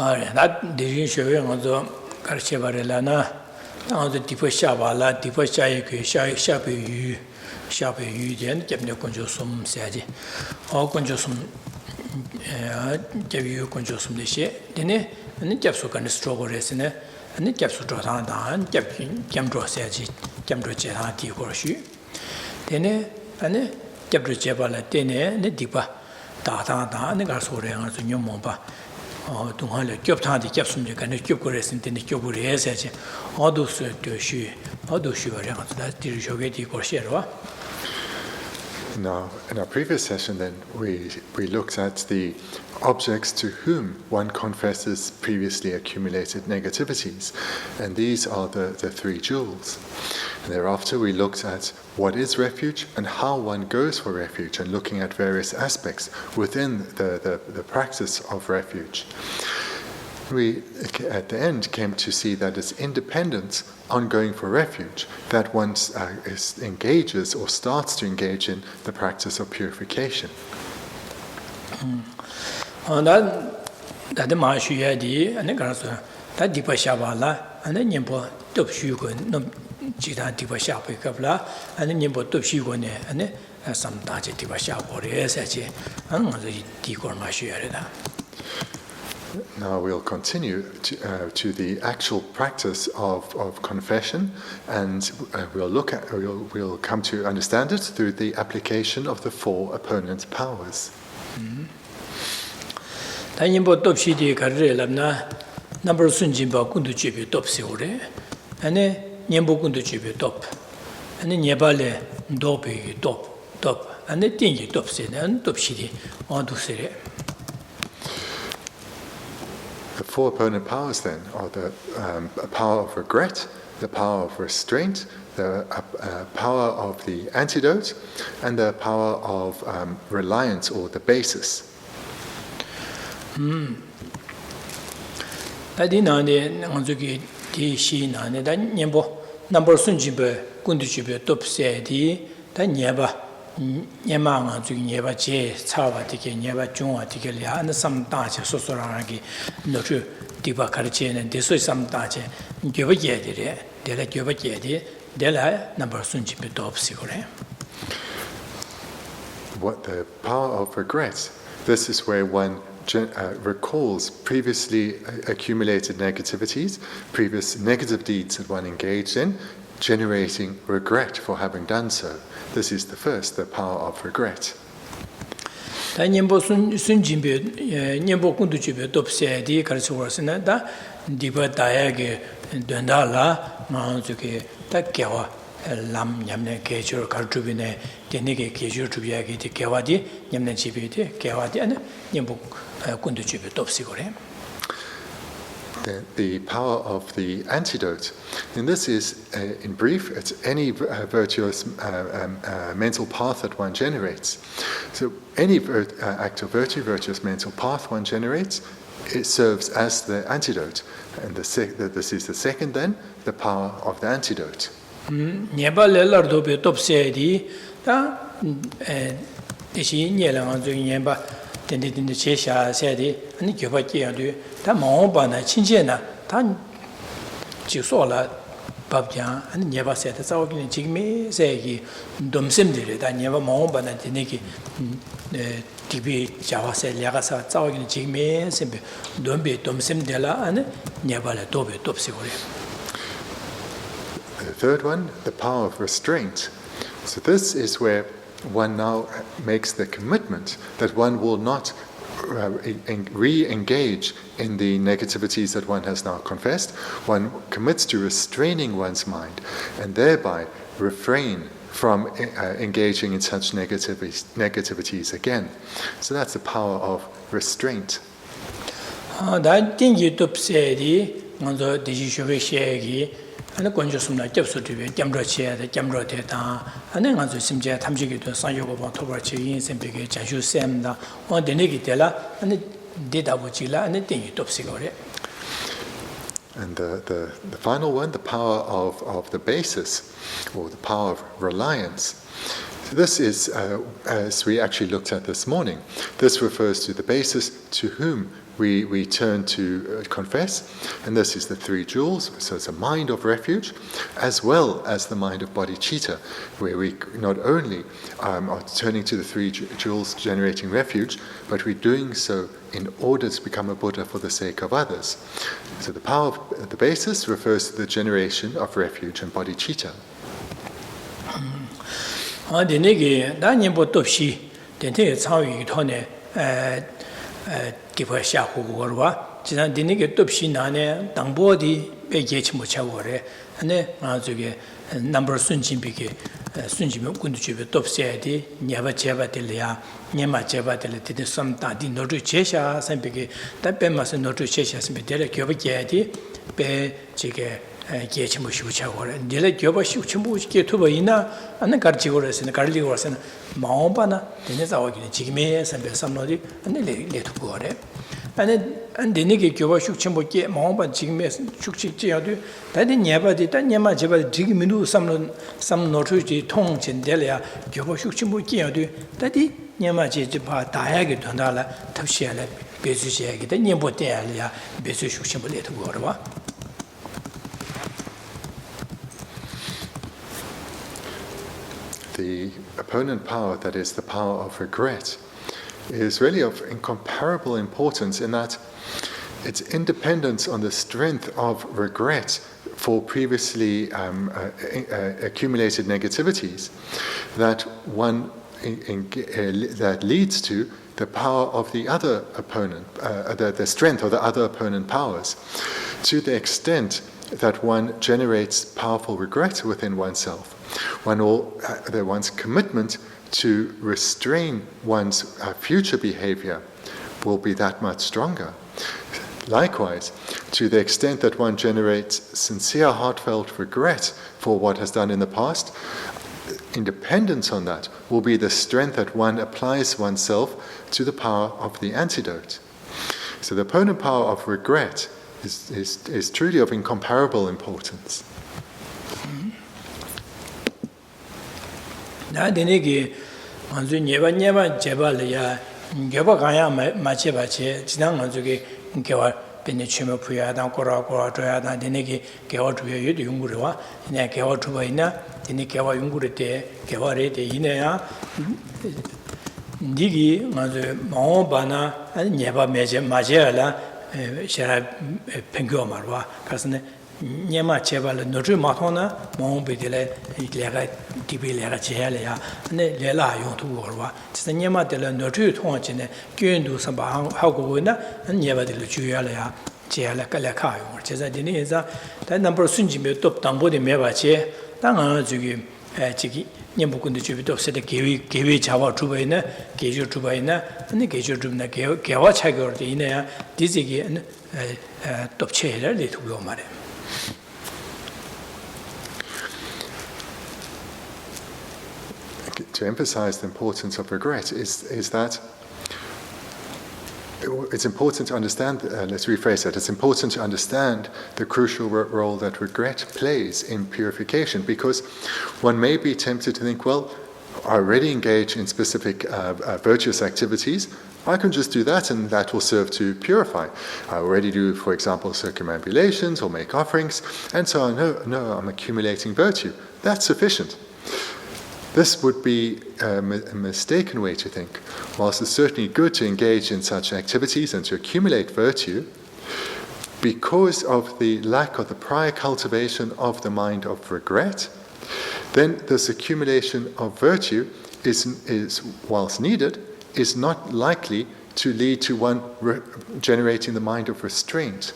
That the showing also Karchevarelana, now the deeper Shabala, deeper Shapu, then Japno Conjosum Sadi, or Conjosum Javu Conjosum de She, then and the Japsukan Strogo Resine, and the Japsutrata, and Jamdro Sadi, Jamdro Jehati Gorshu, then and Japro Jabala, then and the deeper Tata, and the Garsore and the new Momba. 동안에 겹타한테 겹숨지 간에 겹고 그랬는데 겹고 해야지 어두스 도시 어두시가 다 디르쇼게 디고시로. Now, in our previous session, then we looked at the objects to whom one confesses previously accumulated negativities, and these are the three jewels. And thereafter, we looked at what is refuge and how one goes for refuge, and looking at various aspects within the practice of refuge. We, at the end, came to see that it's independent on going for refuge that one engages or starts to engage in the practice of purification. That Mashuadi and the Garza, that Dipa Shabala, and then Yimpo Topshugo, no Jita Dipa Shapikabla, and then Yimpo Topshugone, and then some Taji Dipa Shap or Esachi, and the Tikor Mashuada. Now we'll continue to the actual practice of confession, and we'll come to understand it through the application of the four opponent powers. Tanyimbo Topshidi Karelabna, number Sunjimba Kundu Chibi Topsiore, and then Nyembo Kundu Chibi Top, and then Yabale Dopi Top, and then Tingi Topsin and Topshidi on to Sire. The four opponent powers then are the power of regret, the power of restraint, the power of the antidote, and the power of reliance or the basis. Nyemanga zu nyeba che chawa tike nyeba chungwa tike lia and some dache sosorangi no chu diba karche ne deso some dache gyoba yedire dela gyoba yedi dela number sunji be topsigore. What the power of regret, this is where one recalls previously accumulated negativities, previous negative deeds that one engaged in, generating regret for having done so. This is the first, the power of regret. Nyembo sunjimbe nyembo kundu chibe topse di karsuwarsina da diba dayage dendala manzuke ta kewa lam nyamne kechur kartubine denige kechur tubiyage di kewa di nyamne chibe di kewa di ane nyembo kundu chibe topsigore. The power of the antidote. And this is, in brief, it's any virtuous mental path that one generates. So any act of virtue, virtuous mental path one generates, it serves as the antidote. And this is the second then, the power of the antidote. Tended Chesha said, and the Kyopakia do, Tamobana, Chinchena, Tan Chisola, Babjan, and never said, it's all in Chigme, say he, Thomson did it, I never Mobana, Tiniki, TB, Java said, Yagasa, Tawin Chigme, Simple, don't be Thomson Della, and never let Toby Topsy. The third one, the power of restraint. So this is where one now makes the commitment that one will not re-engage in the negativities that one has now confessed. One commits to restraining one's mind and thereby refrain from engaging in such negativities again. So that's the power of restraint. And the conscious like Jepso to be Jamro chair, the Jamro Teta, and then as Simja Tamjiki to Sanyo Tobachi in Simplicate, Jashu Semda, or the Negitella, and the Data Wuchila, and the thing you top cigarette. And the final one, the power of the basis, or the power of reliance. This is, as we actually looked at this morning, this refers to the basis to whom we turn to confess, and this is the three jewels. So it's a mind of refuge, as well as the mind of bodhicitta, where we not only are turning to the three jewels generating refuge, but we're doing so in order to become a Buddha for the sake of others. So the power of the basis refers to the generation of refuge and bodhicitta. 기포 샤고 거와 지난 디니게 톱시 나네 당보디 베게치 못 차고래 네 아주게 넘버 순진비게 순진면 군두집에 톱세야디 냐바 제바들이야 냐마 제바들이 섬다디 노르 제샤 선비게 답배마서 노르 제샤 선비들 교비게야디 베 지게 게치 못 차고래 딜레 교바 시우침부게 투버이나 안에 가르치고래서는 가르리고래서는 마음바나 되네자오기 지금에 선배 삼노디 안에 레투고래 안 되니게 교바 숙침부게 마음바 지금에 숙직지야도 다디 냐바디 다 냐마 제바 지금으로 삼노르지 통진델이야 교바 숙침부게야도 다디 냐마 제바 다야게 된다라 탑시야래 베수시야게 냐보대야야 베수 숙침부 레투고라 The opponent power, that is the power of regret, is really of incomparable importance in that its independence on the strength of regret for previously accumulated negativities that that leads to the power of the other opponent, the strength of the other opponent powers, to the extent that one generates powerful regret within oneself. One's commitment to restrain one's future behavior will be that much stronger. Likewise, to the extent that one generates sincere, heartfelt regret for what has done in the past, independence on that will be the strength that one applies oneself to the power of the antidote. So the opponent power of regret is truly of incomparable importance. 나데네게 먼저 녀바 제발이야 녀바 가야 마체바체 지난 먼저게 개와 벤네 취모 부야다 꼬라꼬라 줘야다 데네게 개와 주여 유도 용구려와 네 개와 주바 있나 데네 개와 용구를 때 개와래 때 이내야 니기 먼저 마오바나 녀바 매제 마제라 샤라 팽교 말와 가서네 녀마 제발 너주 마토나 몽비들에 이래가 디빌래가 제야래야 네 레라 용도 거와 진짜 녀마들 너주 통화진에 교인도 선바 하고 있나 녀바들 주야래야 제야래 깔래카요 제가 디니에서 다 넘버 순지면 또 당보데 매바체 당은 저기 저기 녀부군도 주비도 세대 계획 잡아 주바이네 계조 주바이나 근데 계조 주나 개와 차거를 이내야 디지기 톱체를 리투고 말해 To emphasize the importance of regret is that it's important to understand, let's rephrase that, it's important to understand the crucial role that regret plays in purification, because one may be tempted to think, well, I already engage in specific virtuous activities, I can just do that and that will serve to purify. I already do, for example, circumambulations or make offerings, and so I know I'm accumulating virtue. That's sufficient. This would be a mistaken way to think. Whilst it's certainly good to engage in such activities and to accumulate virtue, because of the lack of the prior cultivation of the mind of regret, then this accumulation of virtue is whilst needed, is not likely to lead to one generating the mind of restraint,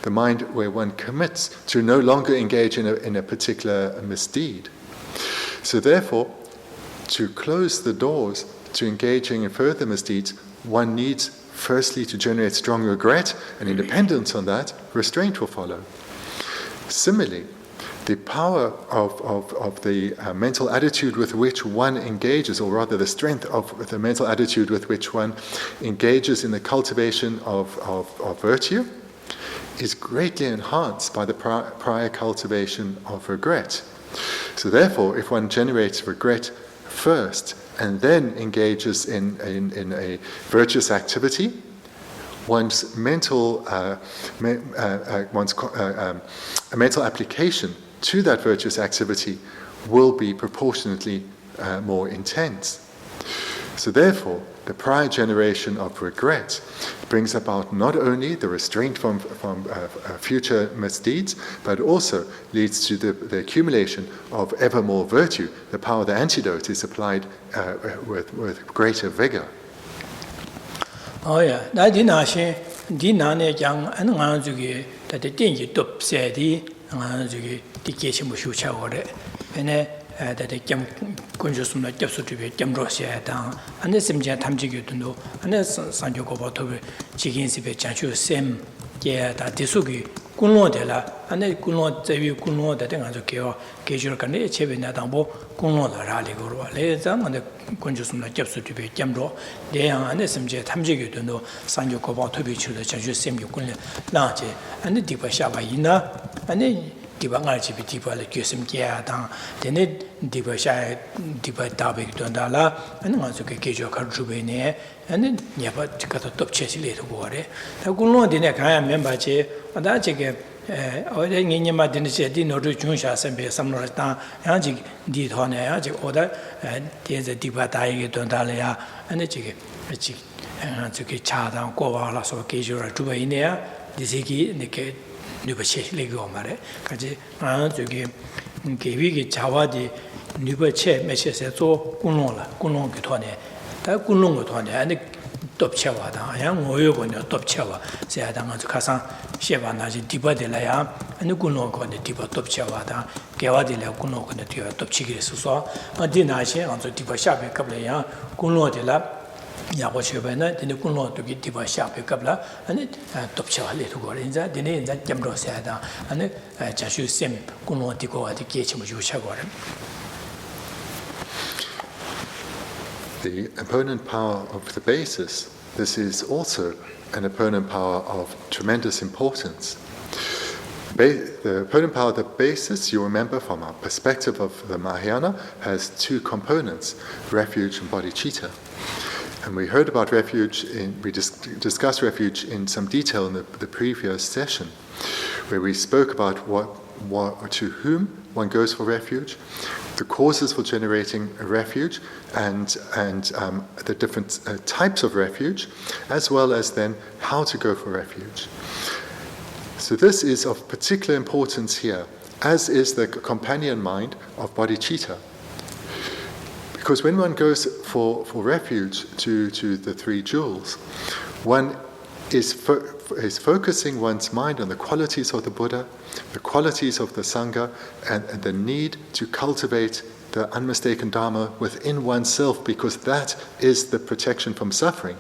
the mind where one commits to no longer engage in a particular misdeed. So therefore, to close the doors to engaging in further misdeeds, one needs firstly to generate strong regret, and independence on that, restraint will follow. Similarly, the power of the mental attitude with which one engages, or rather the strength of the mental attitude with which one engages in the cultivation of virtue, is greatly enhanced by the prior cultivation of regret. So therefore, if one generates regret first and then engages in a virtuous activity, one's mental mental application to that virtuous activity will be proportionately more intense. So therefore, the prior generation of regret brings about not only the restraint from future misdeeds, but also leads to the accumulation of ever more virtue. The power of the antidote is applied with greater vigor. Oh yeah, that did not say, did not young and one to get that the danger top said the Geshe Mushucha or that the Jam conscious not just to be Jam Rosia down, and the same Tamji to know, and then Sanjo Kobato, Chicken Sipe Chanchu, same, yeah, that Tisugi, Kuno de la, and then Kuno, the Kuno that thing as a Kyo, Geshe can achieve in that Ambo, Kuno the Rally Guru, Lazan, and the conscious not just to be Jamro, they are and the same Tamji to know, Sanjo Kobato be to the Chanchu, same you couldn't launch it, and the deeper Shabaina, and then Dibangachi people like Yusim Giada, then it deeper shy, deeper Dabik Dondala, and once you get your Karjubene, and then never to cut a top chess later water. The Gulon didn't remember, and that you get or then in your didn't say, didn't know to Junsha and be some down, Anjik did on a order, and there's a deeper diet Dondalia, and the chicken, and to get Chada, Govala, so Gage or Jubainea, the Ziki, the Kate. Nubache Lego Mare, Kaji, to give Chawadi, Nubache, Meshato, Kunola, Kunon Gitone, that Kunung Gitone, and the top Chawada, young Oyo on the top Chawa, say Adama to Casa, Shevanaji, Diba de Laya, and the Kunong on the Diba top Chawada, Gawadi La Kunok on the top Chigris, so a dinache on the Diba Shabi Kablaya, Kuno de la. Yawashibana, then the Kuno to get Diva Sharp Kabla, and it top Charlie to go in that, the name that Jamro Sada, and it Jashu Sim Kuno to go at the Kitchen with Shagore. The opponent power of the basis, this is also an opponent power of tremendous importance. The opponent power of the basis, you remember from our perspective of the Mahayana, has two components, refuge and bodhicitta. And we heard about refuge, we discussed refuge in some detail in the previous session, where we spoke about to whom one goes for refuge, the causes for generating a refuge, and the different types of refuge, as well as then how to go for refuge. So this is of particular importance here, as is the companion mind of bodhicitta. Because when one goes for refuge to the three jewels, one is focusing one's mind on the qualities of the Buddha, the qualities of the Sangha, and the need to cultivate the unmistaken Dharma within oneself, because that is the protection from suffering.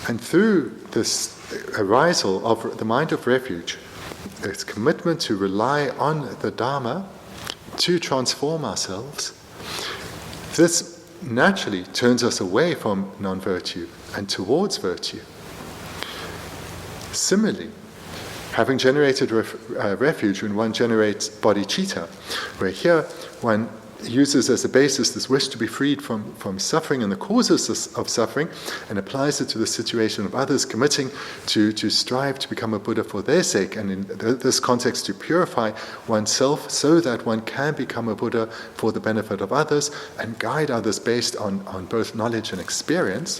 And through this arisal of the mind of refuge, its commitment to rely on the Dharma to transform ourselves, this naturally turns us away from non-virtue and towards virtue. Similarly, having generated refuge, when one generates bodhicitta, where here one uses as a basis this wish to be freed from suffering and the causes of suffering, and applies it to the situation of others, committing to strive to become a Buddha for their sake, and in this context to purify oneself so that one can become a Buddha for the benefit of others and guide others based on both knowledge and experience.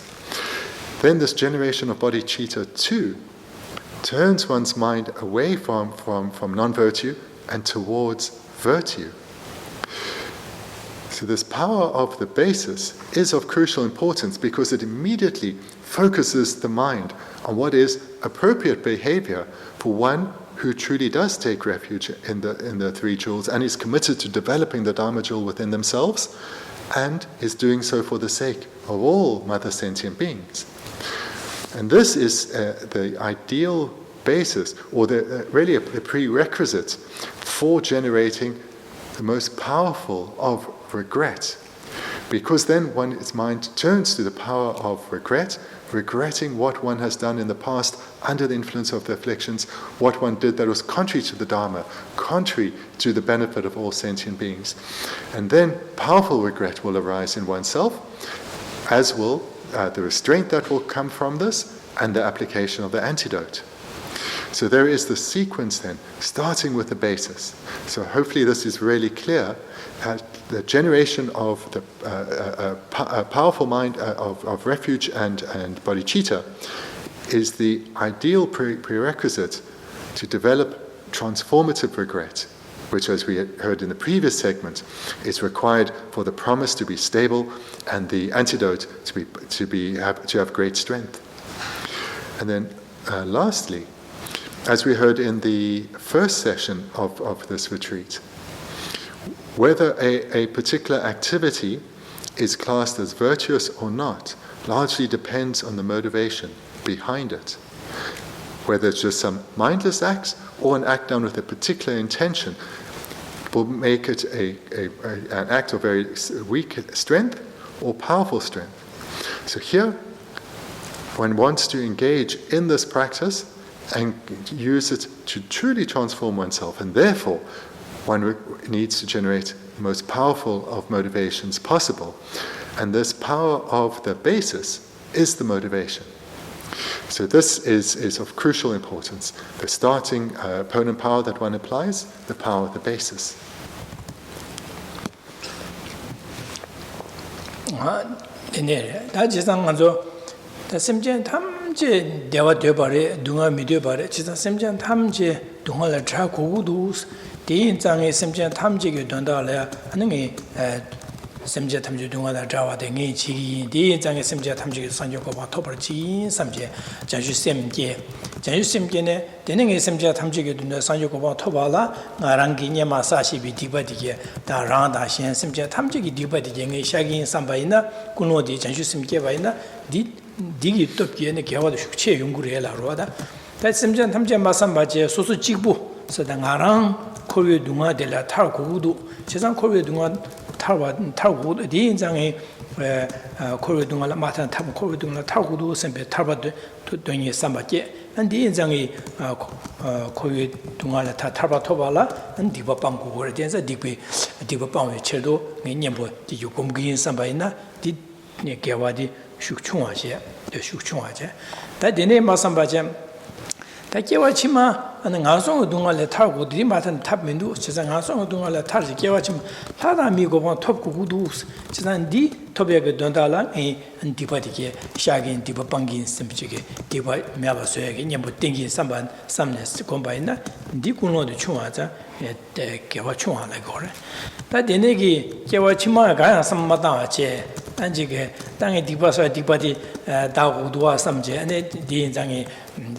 Then this generation of bodhicitta too turns one's mind away from non-virtue and towards virtue. So this power of the basis is of crucial importance, because it immediately focuses the mind on what is appropriate behavior for one who truly does take refuge in the three jewels and is committed to developing the Dharma jewel within themselves, and is doing so for the sake of all mother sentient beings. And this is the ideal basis, or really a prerequisite for generating the most powerful of regret, because then one's mind turns to the power of regret, regretting what one has done in the past under the influence of the afflictions, what one did that was contrary to the Dharma, contrary to the benefit of all sentient beings. And then powerful regret will arise in oneself, as will the restraint that will come from this, and the application of the antidote. So there is the sequence then, starting with the basis. So hopefully this is really clear. The generation of the powerful mind of refuge and bodhicitta is the ideal prerequisite to develop transformative regret, which, as we heard in the previous segment, is required for the promise to be stable and the antidote to have great strength. And then lastly, as we heard in the first session of this retreat, whether a particular activity is classed as virtuous or not largely depends on the motivation behind it. Whether it's just some mindless acts or an act done with a particular intention will make it an act of very weak strength or powerful strength. So here, one wants to engage in this practice and use it to truly transform oneself, and therefore one needs to generate the most powerful of motivations possible. And this power of the basis is the motivation. So this is of crucial importance. The starting opponent power that one applies, the power of the basis. 심지어 탐제 대화 되버리 동아 미되버리 진짜 심지어 탐제 동아를 잘 고고도 대인장에 심지어 탐제게 된다래 하는 게 심지어 탐제 동아를 잡아대니 지 대인장에 심지어 탐제게 산적고 봐 토벌지 삼제 자주 셈게네 되는 게 심지어 탐제게 된다 산적고 봐 토발라 나랑 기념아 사시비 디바디게 다랑다 신 심지어 탐제게 디바디게 샤긴 삼바이나 군노디 자주 셈게 바이나 디기 톱기에는 개와도 숙체 연구를 해라로다. 대심전 탐제 마삼바제 소수 직부 서당아랑 코르 동아들라 탈고도 세상 코르 동아 탈고도 디인장에 코르 동아라 마탄 탑 코르 동아 탈고도 선배 탈바도 돈이 삼바제 디인장에 코르 동아라 타 탈바 토발라 디바 빵고를 된서 디바 빵에 체도 년보 디고 공기인 삼바이나 디 개와디 숙충하지 다 되네 마삼바제 다 개와치마 하는 가송 동안에 타고 들이 맡은 탑민도 세상 가송 동안에 타지 개와치 하다 미고번 톱고구도 세상 디 톱에게 don달라 이 디바디게 샤긴 디바 방긴 심지게 디바 메바서에게 녀뭐 땡긴 삼반 삼네스 콤바이나 디 군노도 충하자 에 개와 충하라 거래 다 되네기 개와치마 가야 삼마다체 안지게 땅에 디바서 디바디 다고도와 삼제 아니 디인장이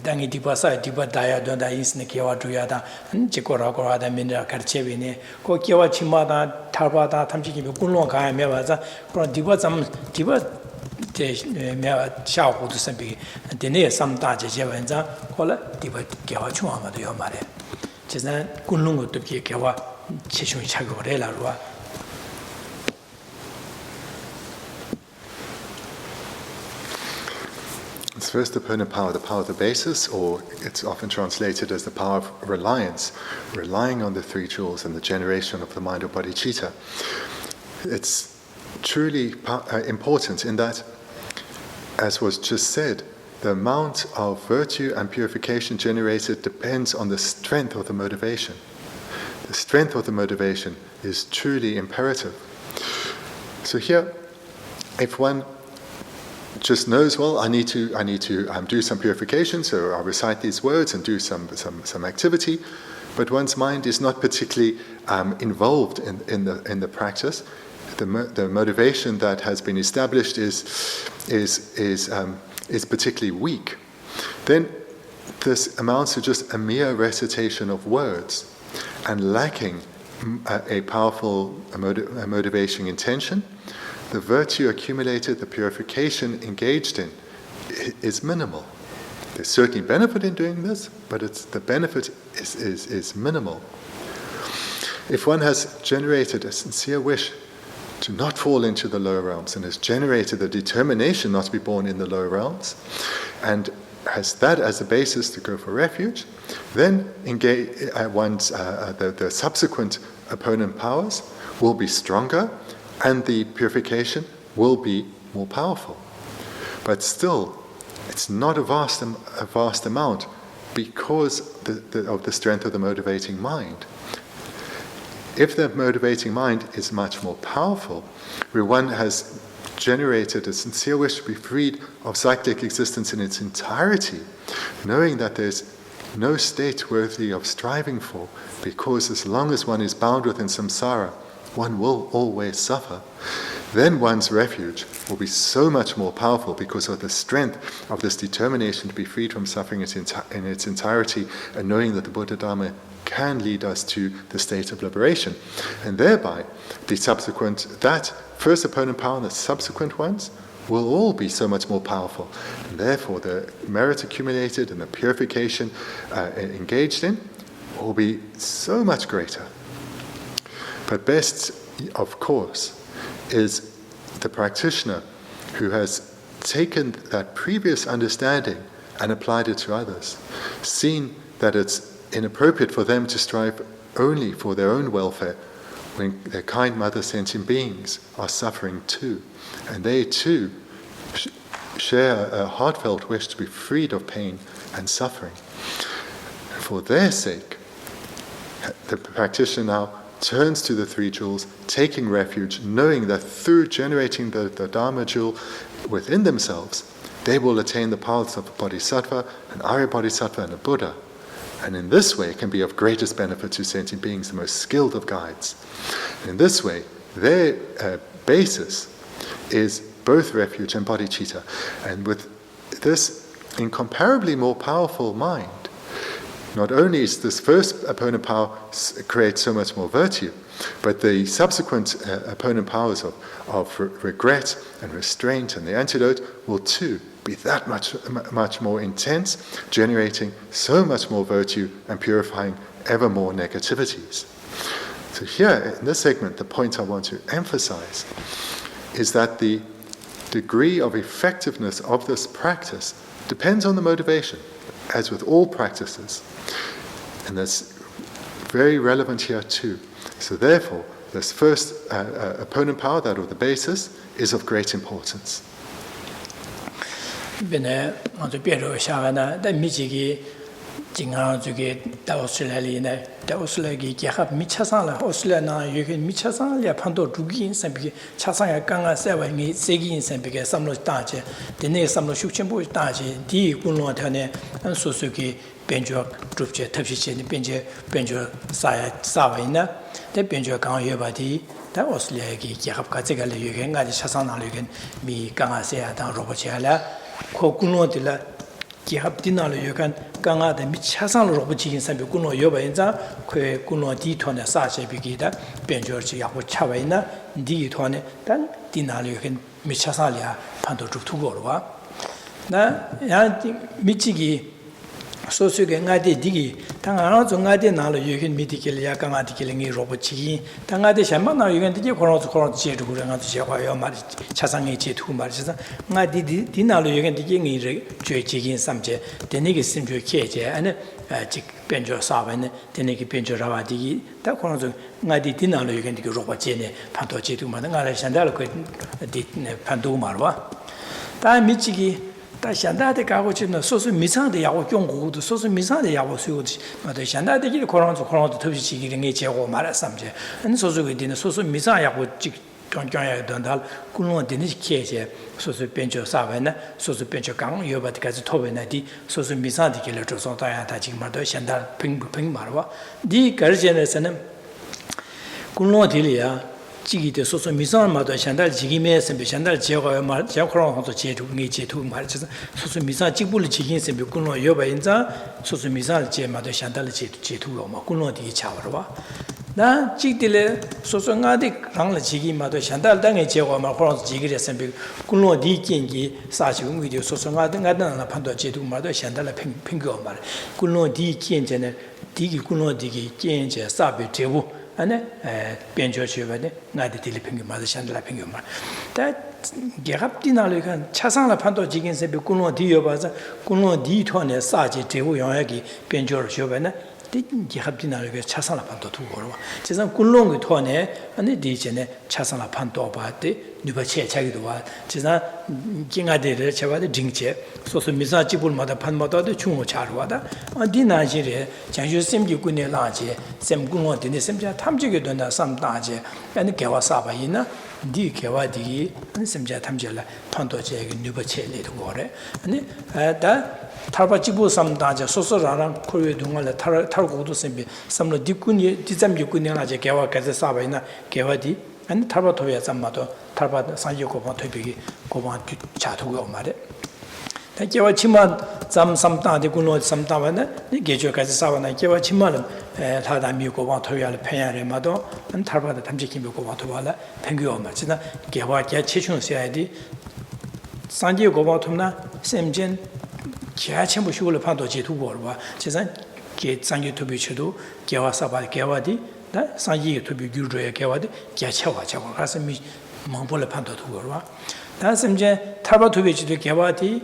땅에 디바서 디바다야 돈다 인스네 개와 주야다 지고라고라다 민다 가르체비네 고 개와 치마다 탈바다 탐지기 군로 가야 메바자 그런 디바점 디바 제 샤고도 선비 데네 삼다제 제원자 콜라 디바 개와 중앙마도 요 말에 지난 군롱도 개와 체중이 차고래라로와 First opponent power, the power of the basis, or it's often translated as the power of reliance, relying on the three jewels and the generation of the mind of bodhicitta. It's truly important in that, as was just said, the amount of virtue and purification generated depends on the strength of the motivation. The strength of the motivation is truly imperative. So here, if one just knows, well, I need to do some purification, so I'll recite these words and do some activity, but one's mind is not particularly involved in the practice. The motivation that has been established is particularly weak. Then this amounts to just a mere recitation of words and lacking a powerful motivating intention. The virtue accumulated, the purification engaged in, is minimal. There's certainly benefit in doing this, but the benefit is minimal. If one has generated a sincere wish to not fall into the lower realms and has generated the determination not to be born in the lower realms and has that as a basis to go for refuge, then engage the subsequent opponent powers will be stronger and the purification will be more powerful. But still, it's not a vast amount because of the strength of the motivating mind. If the motivating mind is much more powerful, where one has generated a sincere wish to be freed of cyclic existence in its entirety, knowing that there's no state worthy of striving for, because as long as one is bound within samsara, one will always suffer, then one's refuge will be so much more powerful because of the strength of this determination to be freed from suffering in its entirety, and knowing that the Buddha Dharma can lead us to the state of liberation. And thereby, that first opponent power and the subsequent ones will all be so much more powerful. And therefore, the merit accumulated and the purification engaged in will be so much greater. But best, of course, is the practitioner who has taken that previous understanding and applied it to others, seen that it's inappropriate for them to strive only for their own welfare when their kind mother sentient beings are suffering too, and they too share a heartfelt wish to be freed of pain and suffering. For their sake, the practitioner now turns to the three jewels, taking refuge, knowing that through generating the Dharma jewel within themselves, they will attain the paths of a Bodhisattva, an Arya Bodhisattva, and a Buddha. And in this way, it can be of greatest benefit to sentient beings, the most skilled of guides. And in this way, their basis is both refuge and bodhicitta. And with this incomparably more powerful mind, not only is this first opponent power create so much more virtue, but the subsequent opponent powers of regret and restraint and the antidote will too be that much more intense, generating so much more virtue and purifying ever more negativities. So here, in this segment, the point I want to emphasize is that the degree of effectiveness of this practice depends on the motivation, as with all practices. And that's very relevant here too. So therefore, this first opponent power, that of the basis, is of great importance. Penne, on Piero Shavana, the Michigi, Jinga, the Australia, the Australia, Gihab Michasala, Australia, you can Michasalia, Pando, Dugi, Sampi, Chasanga, Ganga, Seven, Segi, Sampica, Samlo Daje, the next Samlo Shuchambu Daje, D. Gunotane, and Suzuki, Benjo, Drupje, Tapishin, Benjo, Savina, the Benjo Gang Yabadi, that was Legi, Gihab Kazaga, you can get the Chasana, you can be Ganga Sea, and Robocella, Kokunotilla. Gihab dinalo yogan ganga de michasan robuchi in sambi kuno yoba inza kwe kuno di tone sa che bigida benjorchi yabu chawaina di tone dan dinalo yogan michasan lia pando juktu gorwa na ya michigi 소수게 ngade digi 당하나 좀 ngade 나로 yogan 미디kel 야 ganga dikel이 robuchi 당하데 샴마나 yogan digi 코로 제도 그런가 제가요 말 차상의 제도 말이죠 ngade 디나로 yogan digi ngi 죄지긴 삼제 되네게 심주 계제 안에 직 변조 사원에 되네게 변조 라와디기 다 코로 좀 ngade 디나로 yogan digi robu치네 판도 제도 말 ngare 산달 그 판도 말와 다 미치기 다 현대에 가고 있는 소수 미상의 야고 경고도 소수 미상의 야고 수요도 맞아 현대의 코로나도 특히지기는 게 제고 말았삼제 안 소수가 되는 소수 미상 야고 직 경경에 된다 군원 되는 계제 소수 변조 사회나 소수 변조 강 여바까지 토베나디 소수 미상의 길을 줘서 다야 다 지금 말도 현대 빙 말와 네 거전에서는 군원 딜이야 지기도 소소 미상마도 현달 지기매 선배 현달 제가 말 제코로도 제두기 제두 말해서 소소 미상 직불 지긴 선배 군로 여바인자 소소 미상 제마도 현달 제두고 뭐 군로디 차버와 나 지들에 소소가디 강을 지기마도 현달 땅에 제가 말 코로 지기래 선배 군로디 긴기 사시고 위디오 소소가디 가다나 판도 제두마도 현달 핑거 말 군로디 긴제네 디기 군로디기 긴제 사비 제부 ane benjo chebane ngade dili pingi ma shandla pingi ma da gerapti na le kan chasang la phanto jigin se be kunlo di yo ba sa kunlo di thone sa je de wu yong ya gi benjo chebane di gerapti na le chasang la phanto tu go wa jesan kunlo gi thone ane di jene chasang la phanto ba de 누가 체차기도 와 지나 징아데를 제바데 징체 소소 미사 지불마다 판마다도 중고 차르와다 어디나지레 장주 셈지 군에 라지 셈군어 되네 셈자 탐지게 된다 삼다제 아니 개와 사바이나 디 개와디 셈자 탐지라 판도제게 누가 체리도 거래 아니 다 탈바지부 삼다제 소소라랑 코르에 동안에 탈고도 셈비 삼로 디군이 디잠지 군에 라지 개와 가서 사바이나 개와디 아니 탈바토야 잠마도 탈바 산지 고방 토비기 고방 차토고 말에 대개와 치만 잠 삼다데 군로 삼다바네 게조까지 사바나 개와 치만은 타다미 고방 토야를 펜야레마도 안 탈바다 탐지kim이 고방 토발라 펜기오 말지나 개와 개 체춘서야디 산지 고방 토나 셈진 개체부 쉬고를 판도 제투고로 지산 개 산지 토비치도 개와 사바 개와디 산지 토비 규조에 개와디 개체와 자고 가서 미 망볼을 판도도 그러와 다음에 타바 토비치도 개와디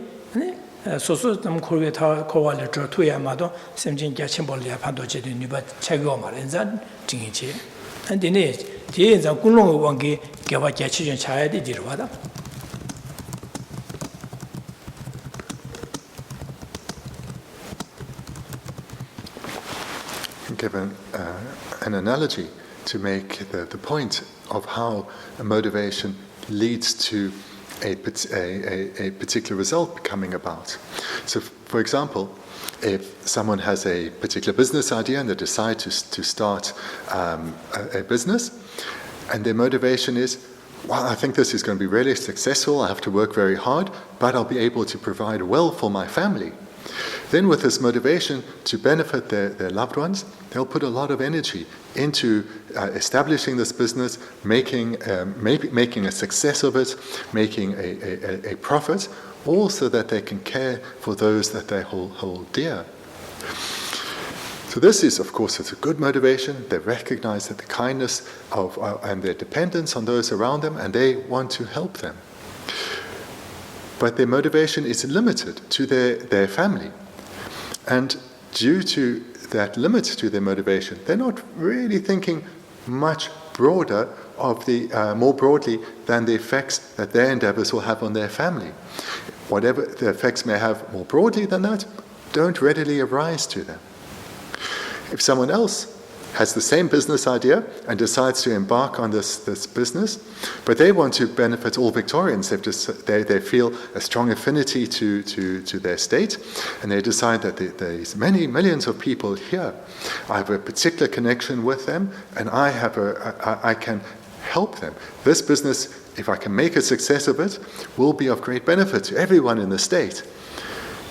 소소 좀 코르에 타 코발을 저 투야마도 셈진 개체볼이야 판도제도 니바 체고 말인자 징이지 근데네 뒤에 저 군롱 왕기 개와 개체전 차야 돼 뒤로와다 given an analogy to make the point of how a motivation leads to a particular result coming about. So, for example, if someone has a particular business idea and they decide to start a business, and their motivation is, well, I think this is going to be really successful, I have to work very hard, but I'll be able to provide well for my family. Then with this motivation to benefit their loved ones, they'll put a lot of energy into establishing this business, making a success of it, making a profit, all so that they can care for those that they hold dear. So this is, of course, it's a good motivation. They recognize that the kindness of and their dependence on those around them, and they want to help them. But their motivation is limited to their family. And due to that limit to their motivation, they're not really thinking much broader more broadly than the effects that their endeavors will have on their family. Whatever the effects may have more broadly than that, don't readily arise to them. If someone else has the same business idea and decides to embark on this business, but they want to benefit all Victorians. They feel a strong affinity to their state, and they decide that there's many millions of people here. I have a particular connection with them, and I can help them. This business, if I can make a success of it, will be of great benefit to everyone in the state.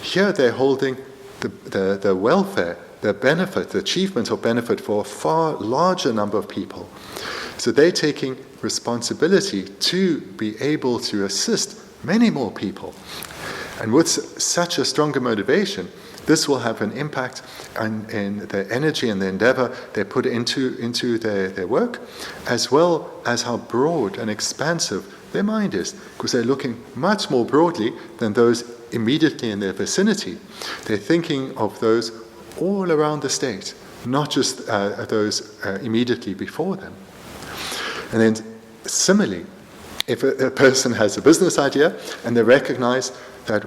Here they're holding the welfare, the benefit, the achievement of benefit for a far larger number of people. So they're taking responsibility to be able to assist many more people. And with such a stronger motivation, this will have an impact in the energy and the endeavor they put into their work, as well as how broad and expansive their mind is, because they're looking much more broadly than those immediately in their vicinity. They're thinking of those all around the state, not just those immediately before them. And then similarly, if a person has a business idea and they recognize that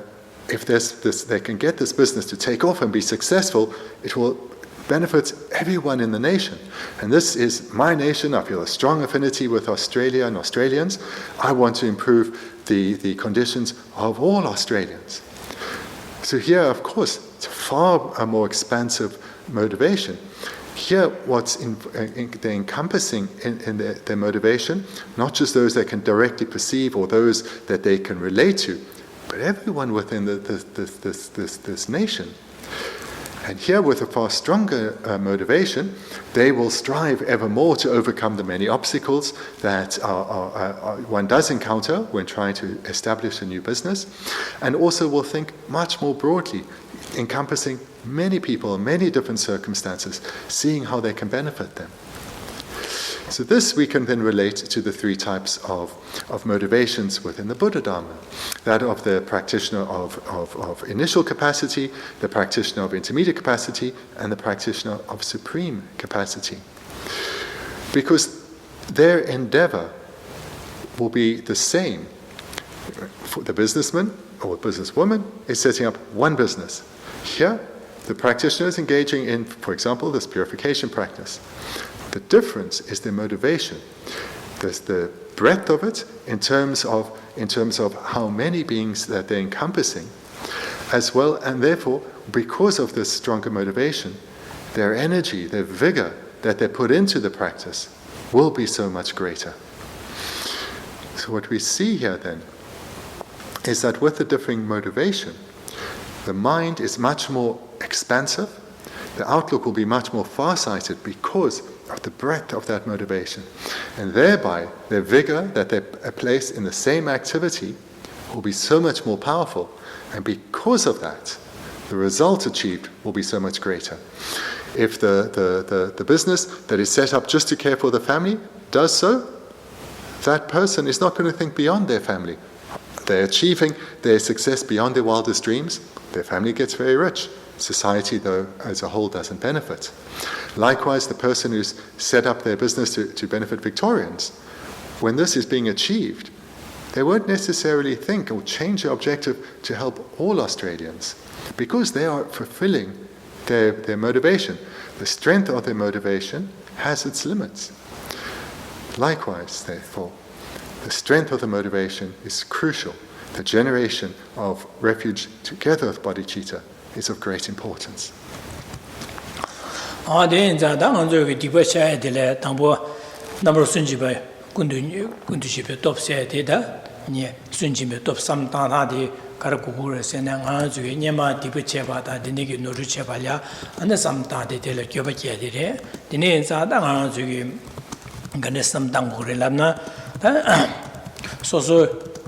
if they can get this business to take off and be successful, it will benefit everyone in the nation. And this is my nation. I feel a strong affinity with Australia and Australians. I want to improve the conditions of all Australians. So here, of course, it's a far more expansive motivation. Here, what's they're encompassing in their motivation, not just those they can directly perceive or those that they can relate to, but everyone within this nation. And here, with a far stronger motivation, they will strive ever more to overcome the many obstacles that one does encounter when trying to establish a new business, and also will think much more broadly, encompassing many people, many different circumstances, seeing how they can benefit them. So this we can then relate to the three types of motivations within the Buddha Dharma. That of the practitioner of initial capacity, the practitioner of intermediate capacity, and the practitioner of supreme capacity. Because their endeavor will be the same. For the businessman or businesswoman is setting up one business. Here, the practitioner is engaging in, for example, this purification practice. The difference is the motivation. There's the breadth of it in terms of how many beings that they're encompassing, as well, and therefore, because of this stronger motivation, their energy, their vigor that they put into the practice will be so much greater. So what we see here then is that with the differing motivation, the mind is much more expansive, the outlook will be much more far-sighted because of the breadth of that motivation. And thereby, their vigor that they place in the same activity will be so much more powerful. And because of that, the result achieved will be so much greater. If the business that is set up just to care for the family does so, that person is not going to think beyond their family. They're achieving their success beyond their wildest dreams. Their family gets very rich. Society, though, as a whole doesn't benefit. Likewise, the person who's set up their business to benefit Victorians, when this is being achieved, they won't necessarily think or change their objective to help all Australians because they are fulfilling their motivation. The strength of their motivation has its limits. Likewise, therefore, the strength of the motivation is crucial. The generation of refuge together with bodhicitta is of great importance.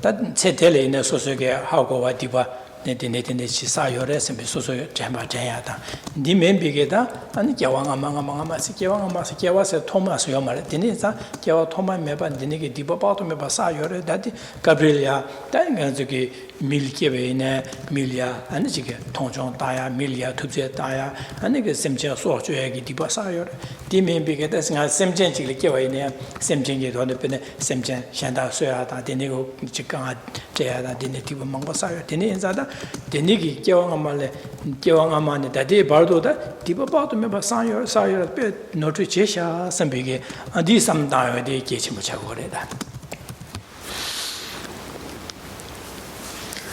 That tell in a social how go what diva netting she saw your recipe so jamba jayata. The men begeda and Jawang among Masikiwa Masikawas Thomas Yomar Dinisa, Jawa Thomas Meba Diniki Dibato Meba Sayor, that Gabriella, Dangazuki, Milkivene, Milia, and Jig, Tonjon Taya, Milia, Tubze Taya, and the Semja Sorjuegi Dibasayor. The men begeda Semjan Chilikiwa, Semjan on the Penne, Semjan Shanda Soyata, Dinigo Chikan, Jayada, Dinitive Mangosaya, Dinizada, Dinigi, Jawang Amani, that day Bardo, Dibato Meba Sayor, Notre Chesha, Sambigi, and this some time they get him.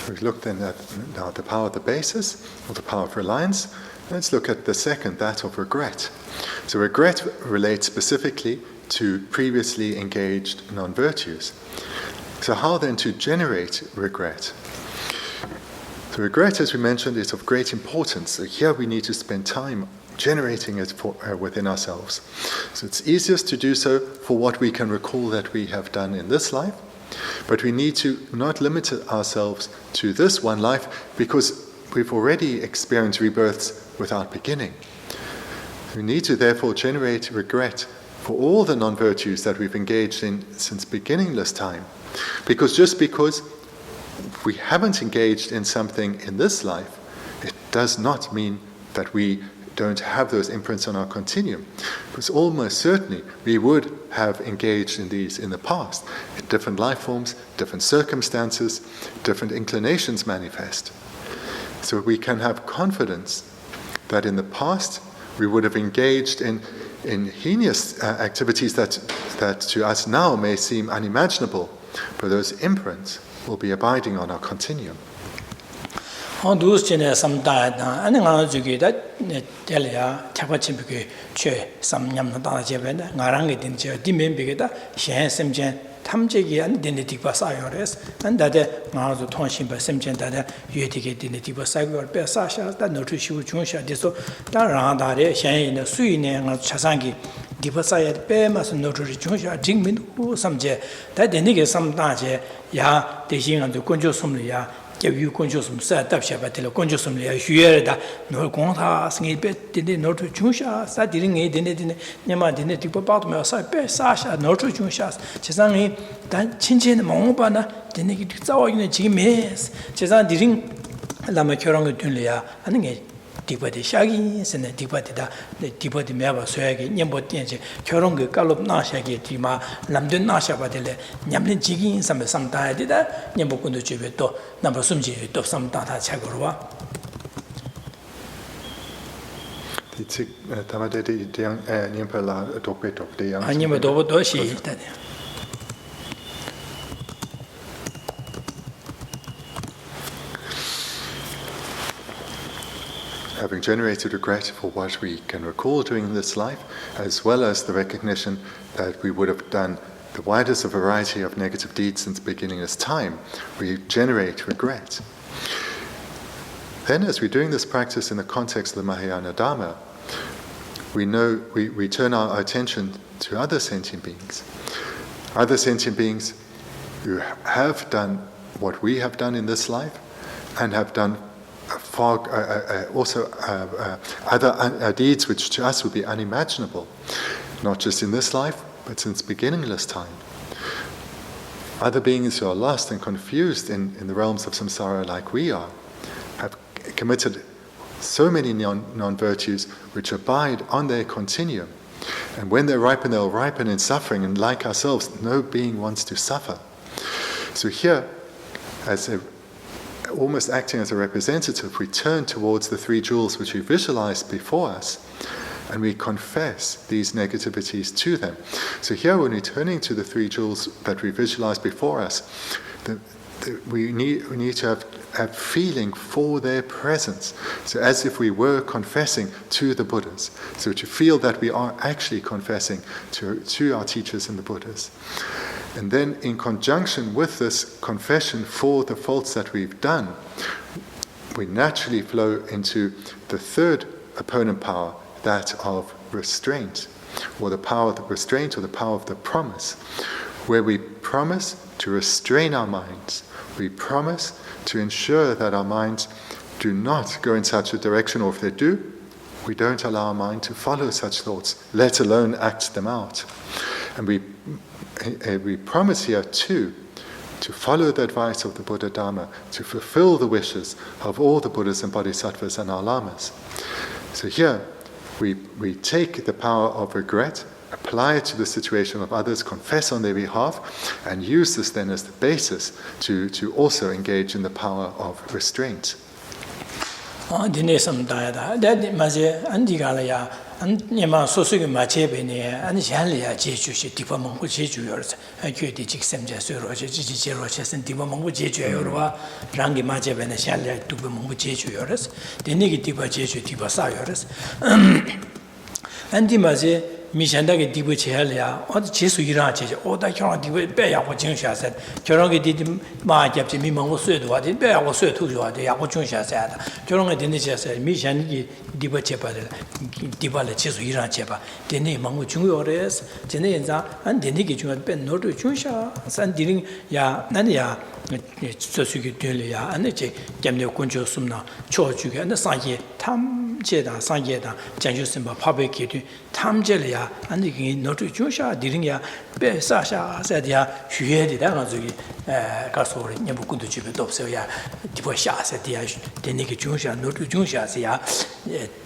We've looked then at now the power of the basis, or the power of reliance. Let's look at the second, that of regret. So regret relates specifically to previously engaged non-virtues. So how then to generate regret? So regret, as we mentioned, is of great importance. So here we need to spend time generating it within ourselves. So it's easiest to do so for what we can recall that we have done in this life, but we need to not limit ourselves to this one life because we've already experienced rebirths without beginning. We need to therefore generate regret for all the non-virtues that we've engaged in since beginningless time. Because just because we haven't engaged in something in this life, it does not mean that we don't have those imprints on our continuum. Because almost certainly we would have engaged in these in the past, in different life forms, different circumstances, different inclinations manifest. So we can have confidence that in the past we would have engaged in heinous activities that to us now may seem unimaginable, but those imprints will be abiding on our continuum. On those chene some diet, and that Delia, Tapachimpi, some yam Jevenda, Narangi Dinja, Dimen Bigeta, Shan Semjan, Tamjegi and Dinitiva Sayores, and that Marzo Tonshim by Semjan that you take Dinitiva Sagur, Besasha, that no tissue Junsha, Diso, Darandare, Shan, Suine, and Chasangi. Divasayat Bemas and Notary Junsha, Jingmin, who some jet, that the nigger some daje, Ya, the Jing and the Kunjo Sumlia, you conscious set up Shabatilla, conscious here that no conta, sing bit, did not to Junsha, sat didn't eat in it, Yama didn't tip about me, Sasha, not to Junshas, Chesani, then Chinchin Mongobana, the negative Zaw in a Jimmy's, Chesan didn't Lama Kuranga Dunia, and Tipati Shaggy, and the Tipati Meva Swaggy, Yambotian, Kuranga, Gallup Nashagi, Tima, Lamdun Nasha Badele, Yamlin Jiggy, some time did that, Yambokundu Chiveto, number Sumji, to some Tata Chagorwa. I never do Doshi. Having generated regret for what we can recall during this life, as well as the recognition that we would have done the widest variety of negative deeds since beginningless time, we generate regret. Then, as we're doing this practice in the context of the Mahayana Dharma, we turn our attention to other sentient beings who have done what we have done in this life and have done other deeds which to us would be unimaginable, not just in this life, but since beginningless time. Other beings who are lost and confused in the realms of samsara like we are, have committed so many non-virtues which abide on their continuum. And when they ripen, they'll ripen in suffering, and like ourselves, no being wants to suffer. So here, almost acting as a representative, we turn towards the three jewels which we visualize before us, and we confess these negativities to them. So here, when we're turning to the three jewels that we visualize before us, we need to have feeling for their presence. So as if we were confessing to the Buddhas. So to feel that we are actually confessing to our teachers and the Buddhas. And then in conjunction with this confession for the faults that we've done, we naturally flow into the third opponent power, that of restraint, or the power of the restraint, or the power of the promise, where we promise to restrain our minds. We promise to ensure that our minds do not go in such a direction, or if they do, we don't allow our mind to follow such thoughts, let alone act them out. And we promise here too to follow the advice of the Buddha Dharma, to fulfill the wishes of all the Buddhas and Bodhisattvas and our Lamas. So here we take the power of regret, apply it to the situation of others, confess on their behalf, and use this then as the basis to also engage in the power of restraint. Nyama sosugi machebe ne an janlia jeju shi dipa mongbu jeju yorse kyu di jik semja suro je ji jero che sen dipa mongbu jeju yorwa rangi machebe ne janlia dipa mongbu jeju yores denigi dipa jeju dipa sa yores andi maje 미션다게 디부 제할이야 어디 제수 일어나 제죠 오다 결혼 디부 빼야고 정샤세 결혼게 디디 마잡지 미망고 쇠도 와디 빼야고 쇠 투조와디 야고 정샤세다 결혼게 되는 제세 미션이 디부 제바들 디발에 제수 일어나 제바 되네 망고 중요해서 되네 인자 안 되니게 중요 빼 노도 정샤 산디링 야 나니야 저수기 되려야 안에제 겸내 군조 숨나 초주게 안 상예 탐제다 상예다 장주심바 파베케도 탐제려야 아니 노트 조샤 디링야 베사샤 세디야 휴예디다 가지고 가서리 녀부군도 집에 없어야 디보샤세디야 되니게 조샤 노트 조샤세야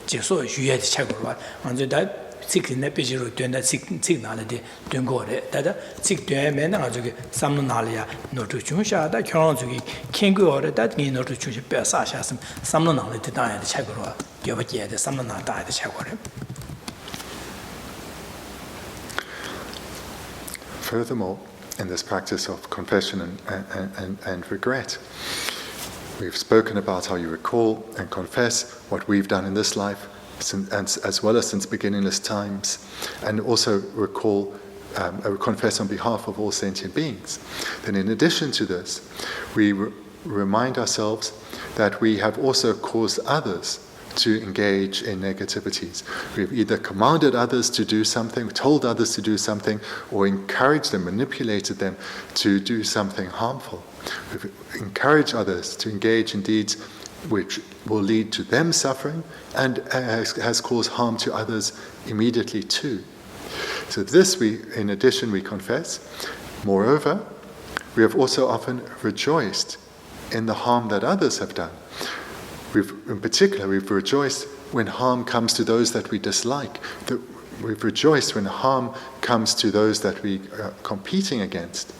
제소 휴예디 차고로 먼저 다 sikne pejiro tenda sik nalade dengore dada sik 되면 가지고 삼는 날이야 노트 중샤다 결혼주기 kenguore da ngi 노트 중시 빼사샤스 삼는 날에 다야 차고로 여버게데 삼는 날 다야 차고로. Furthermore, in this practice of confession and regret, we've spoken about how you recall and confess what we've done in this life, as well as since beginningless times, and also recall, confess on behalf of all sentient beings. Then in addition to this, we remind ourselves that we have also caused others to engage in negativities. We've either commanded others to do something, told others to do something, or encouraged them, manipulated them to do something harmful. We encourage others to engage in deeds which will lead to them suffering and has caused harm to others immediately too. So this in addition, we confess. Moreover, we have also often rejoiced in the harm that others have done. In particular, we've rejoiced when harm comes to those that we dislike. We've rejoiced when harm comes to those that we are competing against.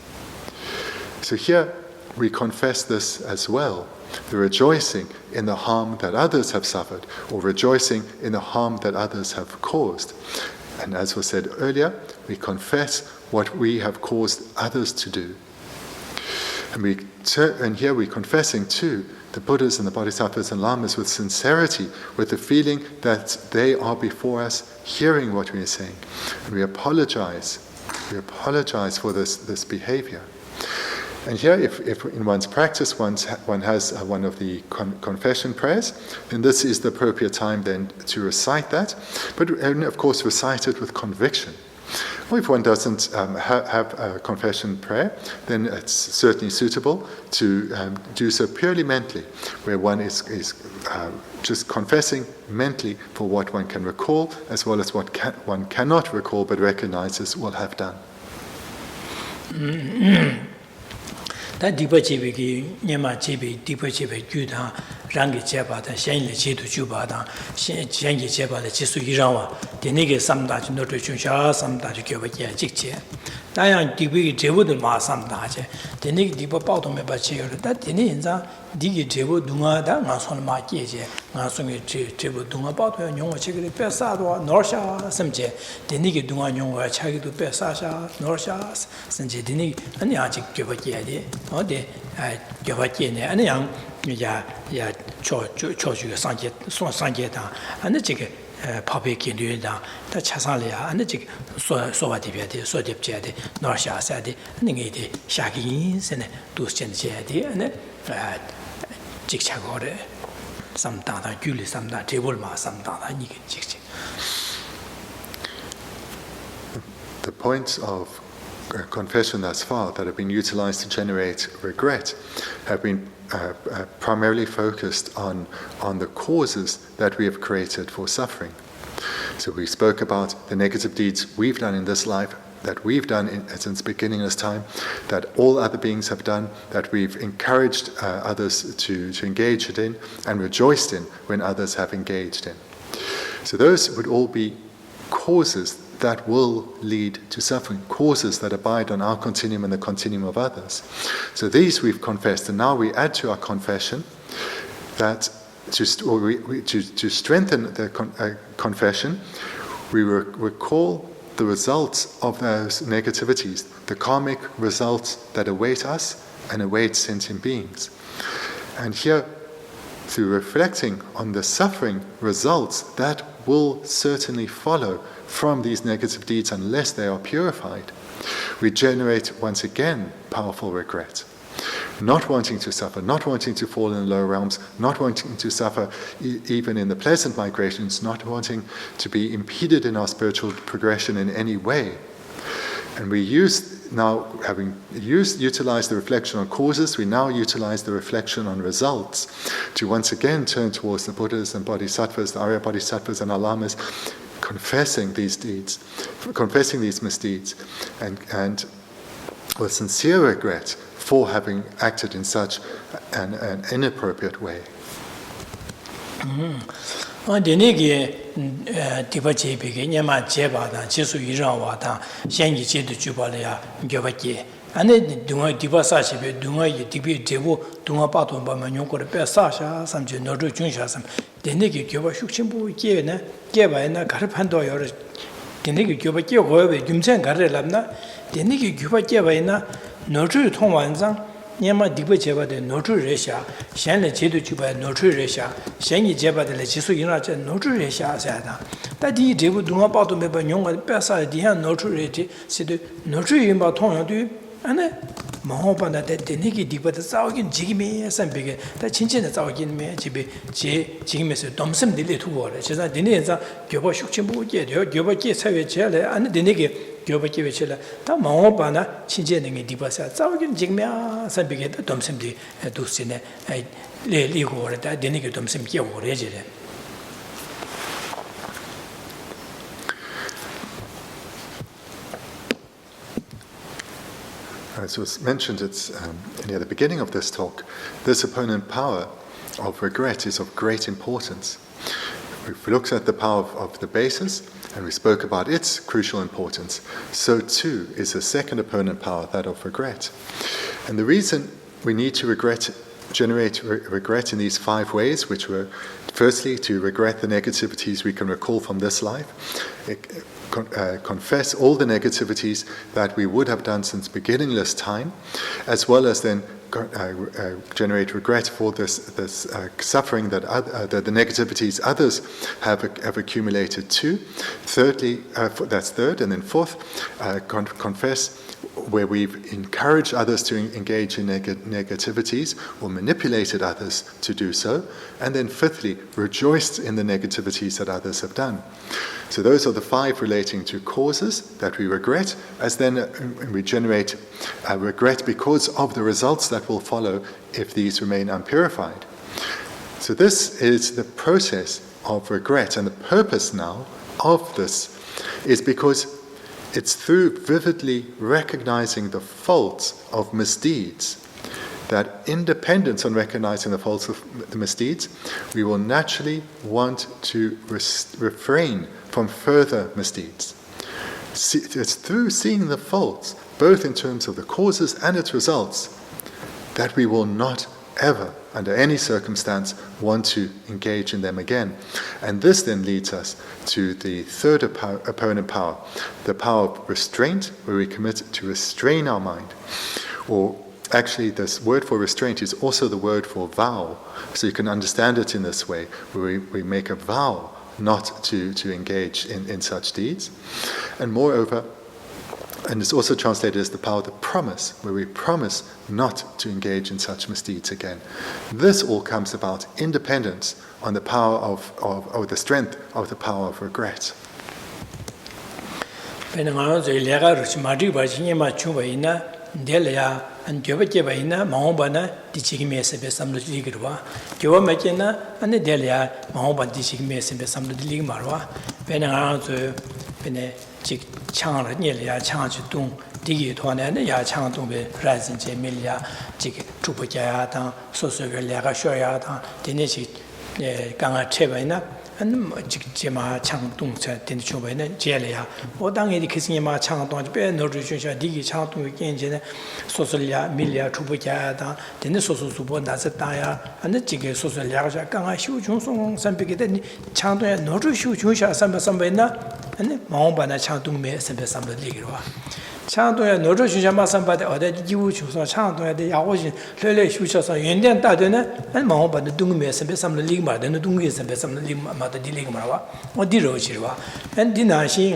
So here we confess this as well, the rejoicing in the harm that others have suffered, or rejoicing in the harm that others have caused. And as was said earlier, we confess what we have caused others to do. And here we're confessing too the Buddhas and the Bodhisattvas and Lamas with sincerity, with the feeling that they are before us hearing what we are saying. And we apologize. We apologize for this behavior. And here, if in one's practice one has one of the confession prayers, then this is the appropriate time then to recite that. But of course, recite it with conviction. Or if one doesn't have a confession prayer, then it's certainly suitable to do so purely mentally, where one is just confessing mentally for what one can recall, as well as what one cannot recall but recognizes will have done. That deeper chibiki, Yama chibi, deeper chibi, Juda, Rangi Cheba, the Shanley Chitu Jubada, Shangi Cheba, the Chisu Irawa, the Nigga Samda, Notre Chunsha, Samda, Kyovakia, Jikche. Diane Dibi Jewu the Ma Samdaje, the Nig Dipa Bottom of Bacher, that the Ninza, Digi Jewu Dunga, that Mason Makie, Masumi Jewu Dunga Bottom, Yonga Chigri Pesado, Norsha, Samje, the Nigga Dunga Yonga, Chagitu Pesasha, Norsha, Sanji, the Nig, and the Ajik Kyovakia, or the Kyovakia, and the young Choju Sanjet, Sanjeta, and the Chicken. Public in the Chasalia and the Jig Sovati, Sodip Jedi, Norsha Sadi, Ningati, Shagins, and Duschen Jedi, and Jigchagore, some data, Julie, some data, Tebulma, some data, Niki. The points of confession thus far that have been utilized to generate regret have been primarily focused on the causes that we have created for suffering. So we spoke about the negative deeds we've done in this life, that we've done since beginning of this time, that all other beings have done, that we've encouraged others to engage in and rejoiced in when others have engaged in. So those would all be causes that will lead to suffering, causes that abide on our continuum and the continuum of others. So these we've confessed, and now we add to our confession that to strengthen the confession, we recall the results of those negativities, the karmic results that await us and await sentient beings. And here, through reflecting on the suffering results that will certainly follow from these negative deeds unless they are purified, we generate once again powerful regret. Not wanting to suffer, not wanting to fall in the lower realms, not wanting to suffer even in the pleasant migrations, not wanting to be impeded in our spiritual progression in any way. And we now, having utilized the reflection on causes, we now utilize the reflection on results to once again turn towards the Buddhas and Bodhisattvas, the Arya Bodhisattvas and our Lamas, confessing these deeds, confessing these misdeeds, and with sincere regret for having acted in such an inappropriate way. Ane dunga diba sashi be dunga yi dibi debu dunga pato ba ma nyong kore pe sasha samje nodo chunsha sam dene ki gyoba shukchimbu kiye na gyeba ina gar phando yor dene ki gyoba kiye goyo be gyumchen gar labna dene ki gyoba gyeba ina nodo thong wanzang nyama diba jeba de nodo resha shenle jedu juba nodo resha shengi jeba de le jisu ina che nodo resha sa da ta di debu dunga pato me ba nyong pe sa di han nodo reti sidu nodo yimba thong yo du ane mahopana de deniki dikbata zaogin jigime sambege da chinchena zaogin me jibe jigime se Thomson dile tuore chesa dine za gyoba shukchimbu ge gyoba ge chawe chele ane deniki 교바기베실라 다 마오바나 친제능이 디바사 자오긴 직면 선비게 덤심디 두스네 레리고르다 데니게 덤심 기오레지레 As was mentioned, it's near the beginning of this talk, this opponent power of regret is of great importance. We've looked at the power of the basis, and we spoke about its crucial importance. So too is the second opponent power, that of regret. And the reason we need to generate regret in these 5 ways, which were firstly to regret the negativities we can recall from this life, confess all the negativities that we would have done since beginningless time, as well as then generate regret for this suffering that the negativities others have accumulated too. Thirdly, that's third, and then fourth, confess where we've encouraged others to engage in negativities or manipulated others to do so, and then fifthly, rejoiced in the negativities that others have done. So those are the 5 relating to causes that we regret, as then we generate regret because of the results that will follow if these remain unpurified. So this is the process of regret, and the purpose now of this is because it's through vividly recognizing the faults of misdeeds that, independent on recognizing the faults of the misdeeds, we will naturally want to refrain from further misdeeds. It's through seeing the faults, both in terms of the causes and its results, that we will not ever, under any circumstance, want to engage in them again. And this then leads us to the third opponent power, the power of restraint, where we commit to restrain our mind. Or actually, this word for restraint is also the word for vow. So you can understand it in this way, where we make a vow not to engage in such deeds. And moreover, and it's also translated as the power of the promise, where we promise not to engage in such misdeeds again. This all comes about independence on the power of the strength of the power of regret. Delia and Gyobaina, Mahobana, Dichigme Sebe Samlu Ligua, Gyomachina, and the Delia, Mahoba Dichigme Sebe Samlu Ligmarwa, Venerable Penne Chang, Nelia, Chang Tung, Digi Tuan, and Ya Chang Tung, Rising Jemilia, Jig Trupajayata, Sosoga Laga Shoyata, Denichi Ganga Chevina. And Jima Chang Tung said in Chubena, Jelia, or Dang Edikisima Chang Tung, no Richard Digi Chang Tung again, Sosolia, Milia, Trupajada, then the Soso Subon, that's a tire, and the Jiggy Sosolia, Ganga Shu Jung, some Piggy, Chang Tung, no Shu Jusha, Sambena, and Mahobana Chang Tung may send some of the Ligua. Chang Tung, no Shama somebody, or that you choose Chang Tung at the Yawaji, Lele Shusha, Indian Tadena, and Mahobana Dung may send some Ligma, then the Dung is and some Ligma. The Diligmara or Dirochirwa, and Dinashi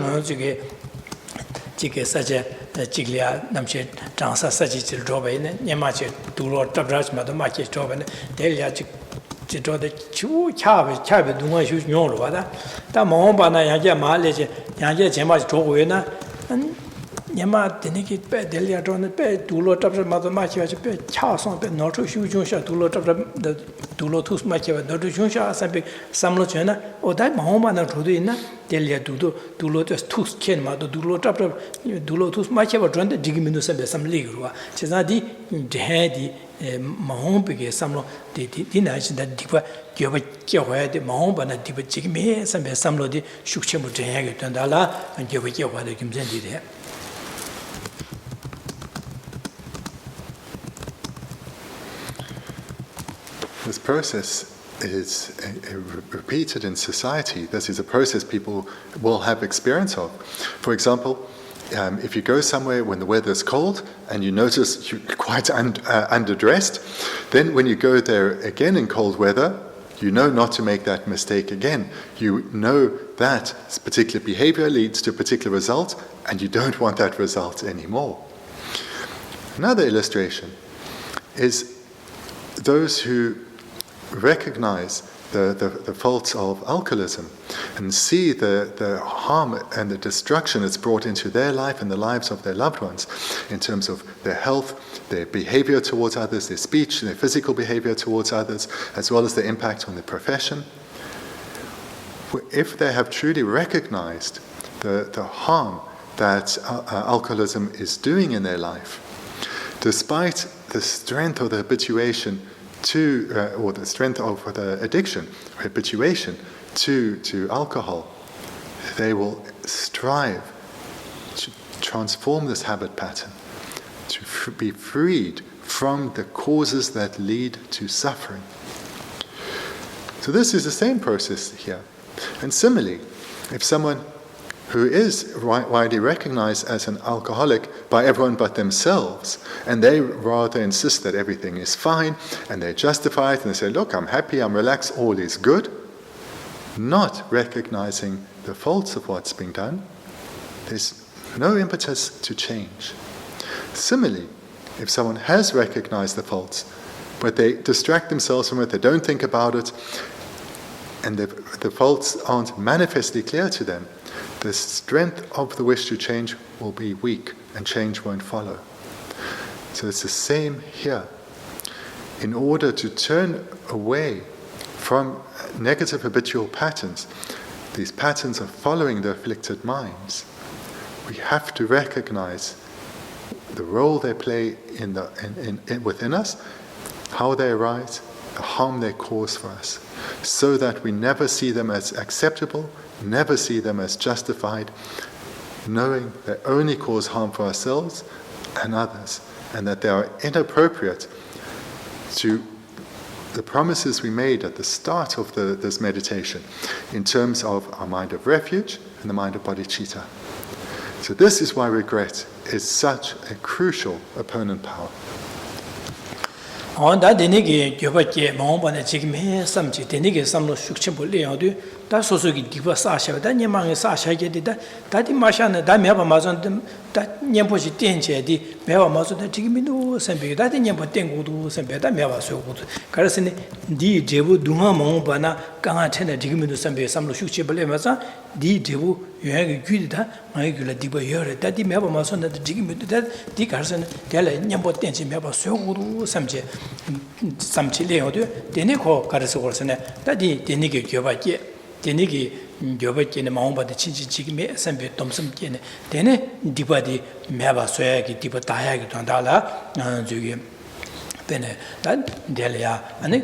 such a Chiglia Namche Transa Sachi Robin, Yamachi, Duro Tabraj Madamachi Joven, Delia Chito the Chu Chab, Duma Shu Yorwada, Tamobana Yaja Malage, Yaja Chemas Jowena, and Yama Deniki bed, Delia drawn the bed, Dulo Tabra Madamachi, bed, Charson, but not to shoot Junsha, Dulo the Dulo Tus Machiva, not to Junsha, Samlochena, or that Mahomana Trudina, Delia Dulo just Tus Chenma, the Dulo Tabra, Dulo Tus Machiva, drawn the Digiminus and some Ligua. Chesadi, Jehadi, Mahom Pig, Samlo, the Dinach that Diva, Gyoba, the Mahomana, Diva Jigme, some Samlo, Shukchemu Jehag, and Allah, and Gyoba, the Kimsendi there. This process is repeated in society. This is a process people will have experience of. For example, if you go somewhere when the weather is cold and you notice you're quite underdressed, then when you go there again in cold weather, you know not to make that mistake again. You know that particular behavior leads to a particular result, and you don't want that result anymore. Another illustration is those who recognize the faults of alcoholism and see the harm and the destruction it's brought into their life and the lives of their loved ones in terms of their health, their behavior towards others, their speech, their physical behavior towards others, as well as the impact on their profession. If they have truly recognized the harm that alcoholism is doing in their life, despite the strength of the habituation or the strength of the addiction, or habituation to alcohol, they will strive to transform this habit pattern, to be freed from the causes that lead to suffering. So this is the same process here. And similarly, if someone who is widely recognized as an alcoholic by everyone but themselves, and they rather insist that everything is fine, and they justify it, and they say, look, I'm happy, I'm relaxed, all is good, not recognizing the faults of what's being done, there's no impetus to change. Similarly, if someone has recognized the faults, but they distract themselves from it, they don't think about it, and the faults aren't manifestly clear to them, the strength of the wish to change will be weak, and change won't follow. So it's the same here. In order to turn away from negative habitual patterns, these patterns of following the afflicted minds, we have to recognize the role they play within us, how they arise, the harm they cause for us, so that we never see them as acceptable, never see them as justified, knowing they only cause harm for ourselves and others, and that they are inappropriate to the promises we made at the start of this meditation in terms of our mind of refuge and the mind of bodhicitta. So this is why regret is such a crucial opponent power. 다 되네게 교바께 마음반에 지금 해 삼지 되네게 삼로 숙침불려도 다 소속이 디바 사샤다 녀망에 사샤게 되다 다디 마샤네 다 매바 마존 다 녀보시 땡제디 매바 마존 지금도 선배 다디 녀보 땡고도 선배다 매바 소고도 그래서니 디 제부 둥아 마음반나 강아체네 지금도 선배 삼로 숙침불려면서 디 제부 여행이 귀다 마이 귀라 디바 여래 다디 매바 마존 지금도 다디 가르선 델라 녀보 땡지 매바 소고도 삼제 삼칠래요도 되네고 가르서 그러서네 다디 되네게 교바께 되네게 교바께네 마음바데 친지 지금에 선배 톰슨 깨네 되네 디바디 매바 소야기 디바 다야기 돈달라 저기 Penne, that Delia, and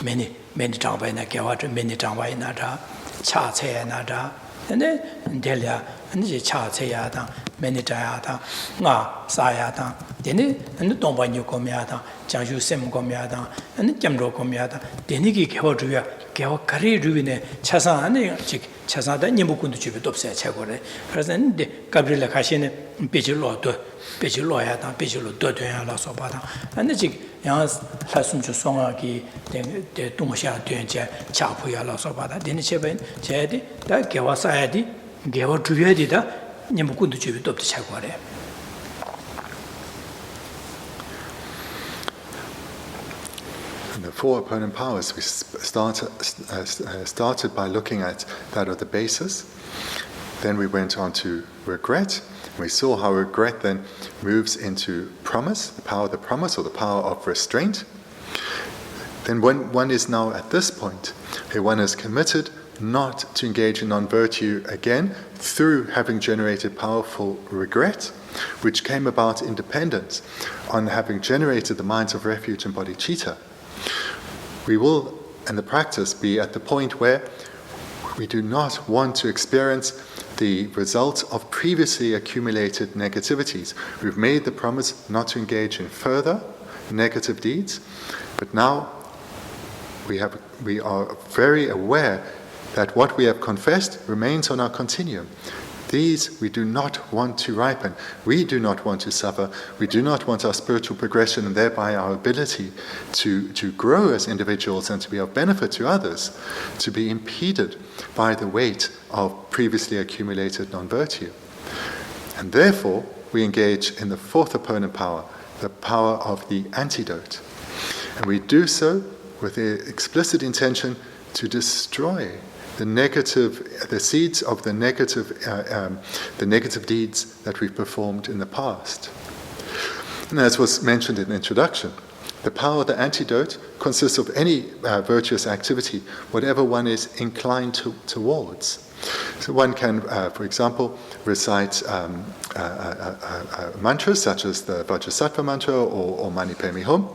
many Jamba Gawa, many Jamba Nada, Cha Nada, and then Delia, and the Cha Yada, many Jayata, Nga Sayata, then and the Tomba New Comiata, Janju Sem Comiata, and the Jamro Comiata, Deniki Gawadria, Gawakari Rubine, Chasa and Chick, Chasa, the Nimukun to Chibitopse Chagore, President Gabriella-Pidgeotto, Pidgeotto, Pidgeotto, La Sobata, and the Chick, Yans Lasum Songaki, the Tumusha, Chapuya, La Sobata, then Cheben, Chedi, that Gawasayadi, Gawadria, Nimukun to Chibitop Chagore. The four opponent powers, we started by looking at that of the basis. Then we went on to regret. We saw how regret then moves into promise, the power of the promise or the power of restraint. Then when one is now at this point, one is committed not to engage in non-virtue again through having generated powerful regret, which came about independent on having generated the minds of refuge and bodhicitta. We will, in the practice, be at the point where we do not want to experience the results of previously accumulated negativities. We've made the promise not to engage in further negative deeds, but now we are very aware that what we have confessed remains on our continuum. These we do not want to ripen. We do not want to suffer. We do not want our spiritual progression and thereby our ability to grow as individuals and to be of benefit to others to be impeded by the weight of previously accumulated non-virtue. And therefore, we engage in the fourth opponent power, the power of the antidote. And we do so with the explicit intention to destroy the seeds of the negative deeds that we've performed in the past. And as was mentioned in the introduction, the power of the antidote consists of any virtuous activity, whatever one is inclined towards. So one can, for example, recite mantras such as the Vajrasattva mantra or Mani Padme Hum,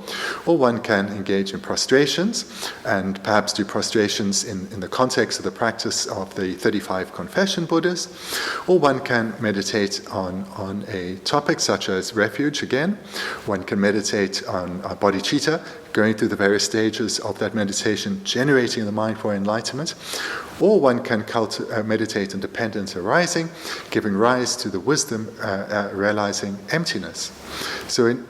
or one can engage in prostrations and perhaps do prostrations in the context of the practice of the 35 confession Buddhas, or one can meditate on a topic such as refuge again. One can meditate on bodhicitta, going through the various stages of that meditation, generating the mind for enlightenment. Or one can meditate on dependence arising, giving rise to the wisdom realizing emptiness. So in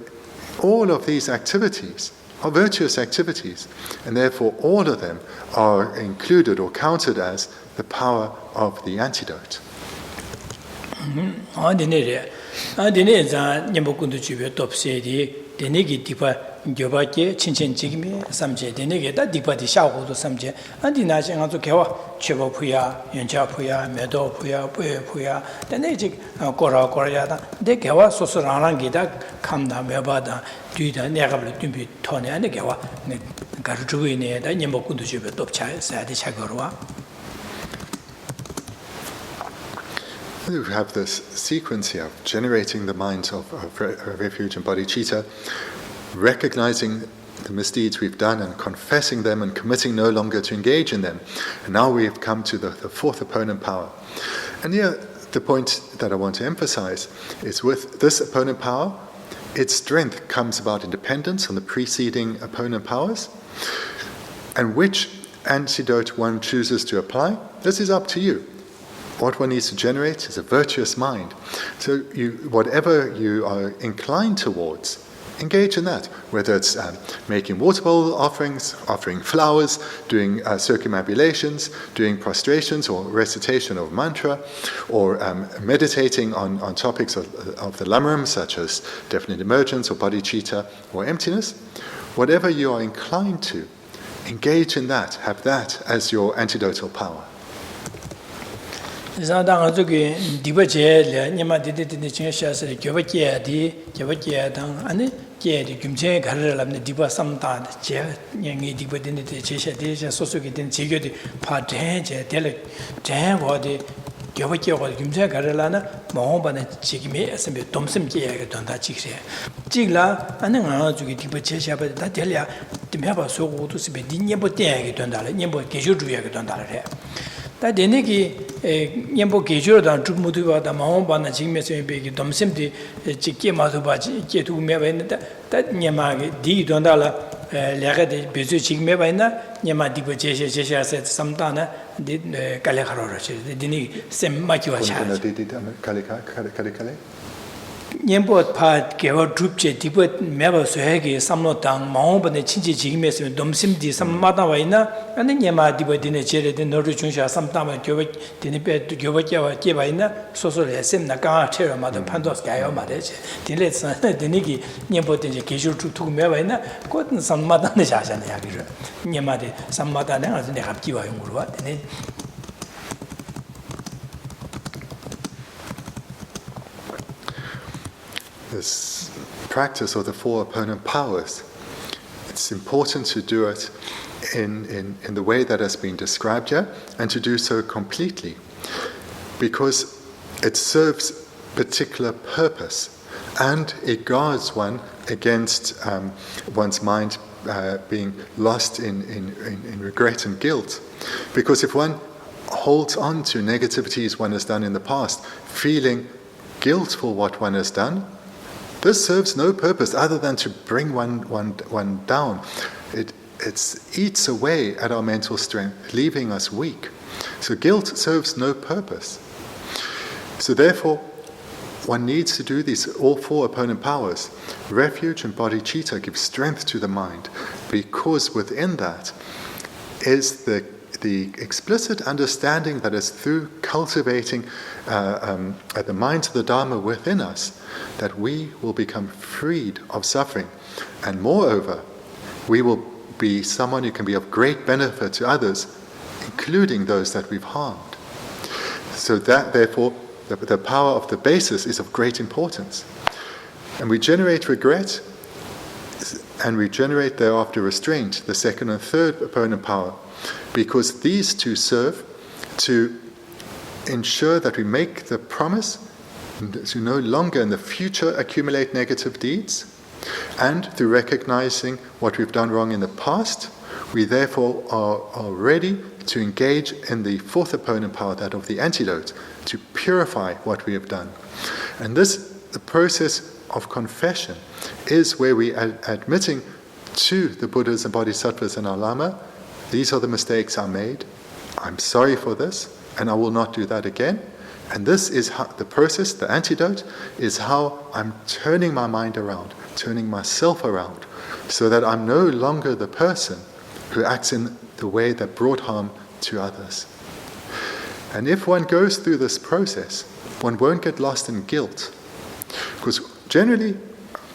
all of these activities are virtuous activities, and therefore all of them are included or counted as the power of the antidote. Gyobake Chinchin Chigmi, Samje, Denegata, Dipati Shahu, Samje, and the National Kewa, Chebo Puya, Yuncha Puya, Medo Puya, Puya, the Najic, Kora Koreada, De Kewa, Sosorangida, Kamda, Mebada, Duda, Negablu, Tumbi, Tony, and the Kewa, Garjuine, the Yemokundu, Dopcha, said the Chagorwa. We have this sequence here of generating the minds of refuge and bodhicitta, recognizing the misdeeds we've done and confessing them and committing no longer to engage in them. And now we have come to the fourth opponent power. And here, the point that I want to emphasize is with this opponent power, its strength comes about in dependence on the preceding opponent powers. And which antidote one chooses to apply, this is up to you. What one needs to generate is a virtuous mind. So whatever you are inclined towards, engage in that, whether it's making water bowl offerings, offering flowers, doing circumambulations, doing prostrations or recitation of mantra, or meditating on topics of the Lama, such as definite emergence or bodhicitta or emptiness. Whatever you are inclined to, engage in that, have that as your antidotal power. Zadang Zuki, Dibaje, Nima did it in the Chinese, Jovakia, and the Gumje, Karalam, the Diba Samtan, Yangi Dibadinity, Chesha, Sosuki, Chigoti, Patange, Jan, or the Jovakia or Gumje, Karalana, Mahomban, Chigme, as a Thomson Giada, Jigla, and then Zuki Dibache, but Delia, the Maba so to see Dinabo Tag, Nimbo Geshe Thubten. That Deneki Yambo Geshe Thubten the Mahomban, Jimmy, Thomson, Chiki Matubachi, Ketu Mevena, that Yamagi, D. Dondala, Lagade, Bezu Chigmevena, Yama Dibache said Samtana, did Kalekaro, the Dini, Sem Makua. Yambo part gave a trupche, Tibet, Meva Suhegi, Samnotang, Mahomban, the Chinchi Jigmes, Thomson, some Matavaina, and then Yama Dibadine Chere, the Nordichuncha, sometime Jovik, Dinipet to Jovakia, Kivaina, Sosole, Sem Naka, Terra, Mother Pantos, Gayomades, Dilets, the Niki, Yambo, the Geshe to Mevina, gotten some Madan Jashan, Yamadi, some Madana, and they have Kiva in Gurua. This practice of the four opponent powers, it's important to do it in the way that has been described here, and to do so completely, because it serves particular purpose, and it guards one against one's mind being lost in regret and guilt. Because if one holds on to negativities one has done in the past, feeling guilt for what one has done, this serves no purpose other than to bring one down. It eats away at our mental strength, leaving us weak. So guilt serves no purpose. So therefore, one needs to do these all four opponent powers. Refuge and bodhicitta give strength to the mind, because within that is the explicit understanding that is through cultivating the minds of the Dharma within us, that we will become freed of suffering. And moreover, we will be someone who can be of great benefit to others, including those that we've harmed. So that, therefore, the power of the basis is of great importance. And we generate regret, and we generate thereafter restraint, the second and third opponent power, because these two serve to ensure that we make the promise to no longer in the future accumulate negative deeds, and through recognizing what we've done wrong in the past, we therefore are ready to engage in the fourth opponent power, that of the antidote, to purify what we have done. And the process of confession is where we are admitting to the Buddhas and Bodhisattvas and our Lama, these are the mistakes I made, I'm sorry for this, and I will not do that again. And this is how the process, the antidote, is how I'm turning my mind around, turning myself around, so that I'm no longer the person who acts in the way that brought harm to others. And if one goes through this process, one won't get lost in guilt. Because generally,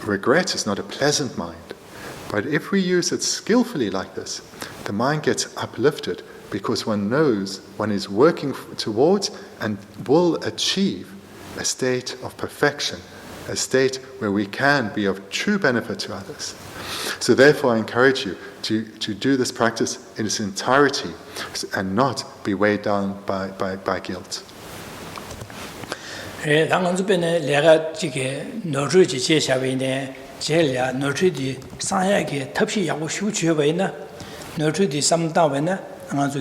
regret is not a pleasant mind. But if we use it skillfully like this, the mind gets uplifted because one knows one is working towards and will achieve a state of perfection, a state where we can be of true benefit to others. So therefore I encourage you to do this practice in its entirety and not be weighed down by guilt.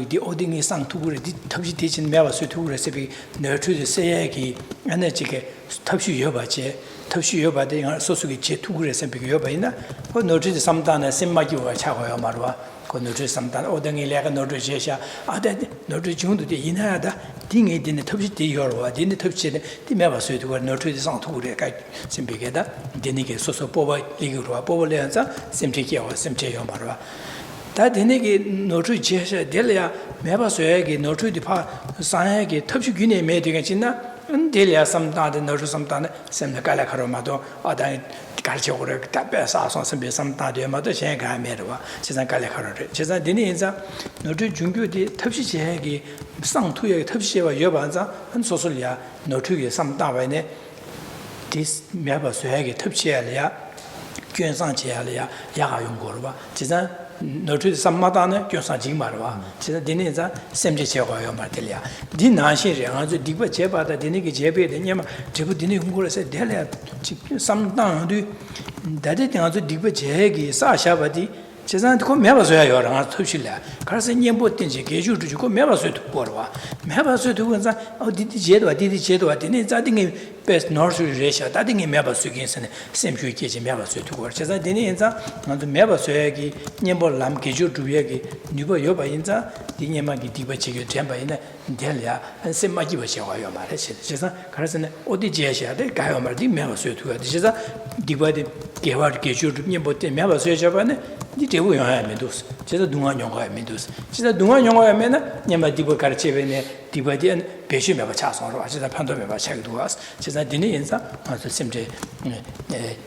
di odingi sang tugure di tabji te진 mewa su tugure sebi nurture de seyaki ane chike tabshu yoba che tabshu yoba de sosugi che tugure sebi yoba ina ko nurture de samdana semmaji wa chago yo marwa ko nurture samdana odingi lega nurture jesha ade nurture jungdu de inada dingi dine tabji de yorwa dine tabji de di mewa su tugure nurture de sang tugure ka sembi geda dine ke soso poba ligurwa poba leanza semti kiwa semche yo marwa 다 되네게 노트 제셔 델리아 매바서에게 노트 디파 사야게 탑시 균에 매되게 진나 델리아 삼다데 노트 삼다네 셈나 갈라카로마도 아다이 갈치오르 답배사서 선배 삼다데마도 제가 매르와 세상 갈라카로를 제가 되네 인자 노트 중교디 탑시 제에게 상투에 탑시와 여반자 한 소설이야 노트에 삼다바네 디스 매바서에게 탑시야리야捐上제야리야 야가 용거로봐 제가 노트 삼마다네 교사직 말와 진짜 디네자 셈제 제거요 말들이야 디 나시리 아주 디바 제바다 디네게 제베데 냐마 제부 디네 공고에서 델레 삼당도 다데 아주 디바 제기 사샤바디 제가 그 매바서야 요랑 투실래 그래서 년보 뜬지 계주도 주고 매바서도 보러와 매바서도 그래서 디디 제도 디네 자딩이 베스트 너스리 레샤 다딩이 매바서기선에 셈슈 계지 매바서도 거 제가 디네 인자 나도 매바서야기 년보 람 계주도 얘기 누버 여바 인자 디냐마기 디바 지게 템바이네 델야 한 셈마기 버셔와요 말했지 제가 그래서 어디 제셔야 돼 가요 말디 매바서도 거 제가 디바디 개와 계주도 년보 때 매바서야 잡아네 디테고 영화에 메두스 제가 동안 영화에 메두스 진짜 동안 영화에 메나 냐마 디버 가르치베네 디바디엔 배시메바 차선으로 제가 판도메바 책도 왔어 제가 디네 인사 아주 심제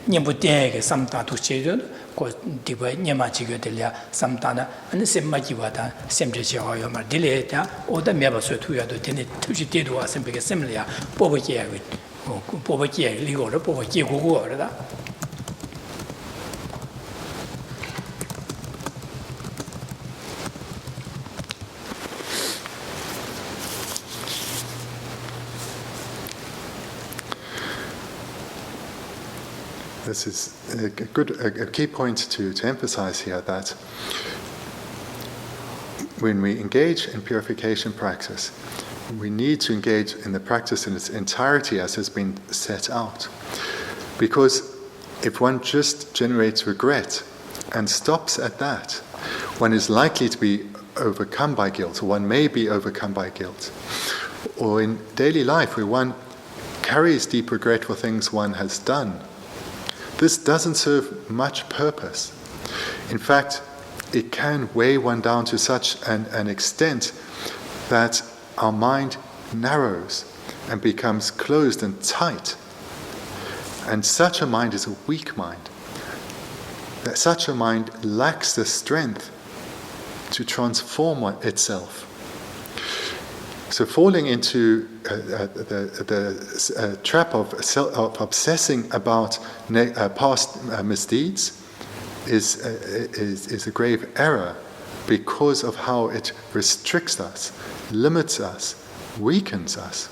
냠부때게 삼다도 제죠 고 디바 냐마 지게 될야 삼다나 아니 셈마기와다 셈제 제와요 말 딜레다 오다 메바서 투야도 디네 투지 데도 왔으면 베게 셈려야 뽑어지야 뽑어지야 리고를 뽑어지 고고르다 This is a key point to emphasize here, that when we engage in purification practice, we need to engage in the practice in its entirety as has been set out. Because if one just generates regret and stops at that, one is likely to be overcome by guilt, or one may be overcome by guilt. Or in daily life, where one carries deep regret for things one has done, this doesn't serve much purpose. In fact, it can weigh one down to such an extent that our mind narrows and becomes closed and tight. And such a mind is a weak mind. that such a mind lacks the strength to transform itself. So falling into the trap of obsessing about past misdeeds is a grave error because of how it restricts us, limits us, weakens us.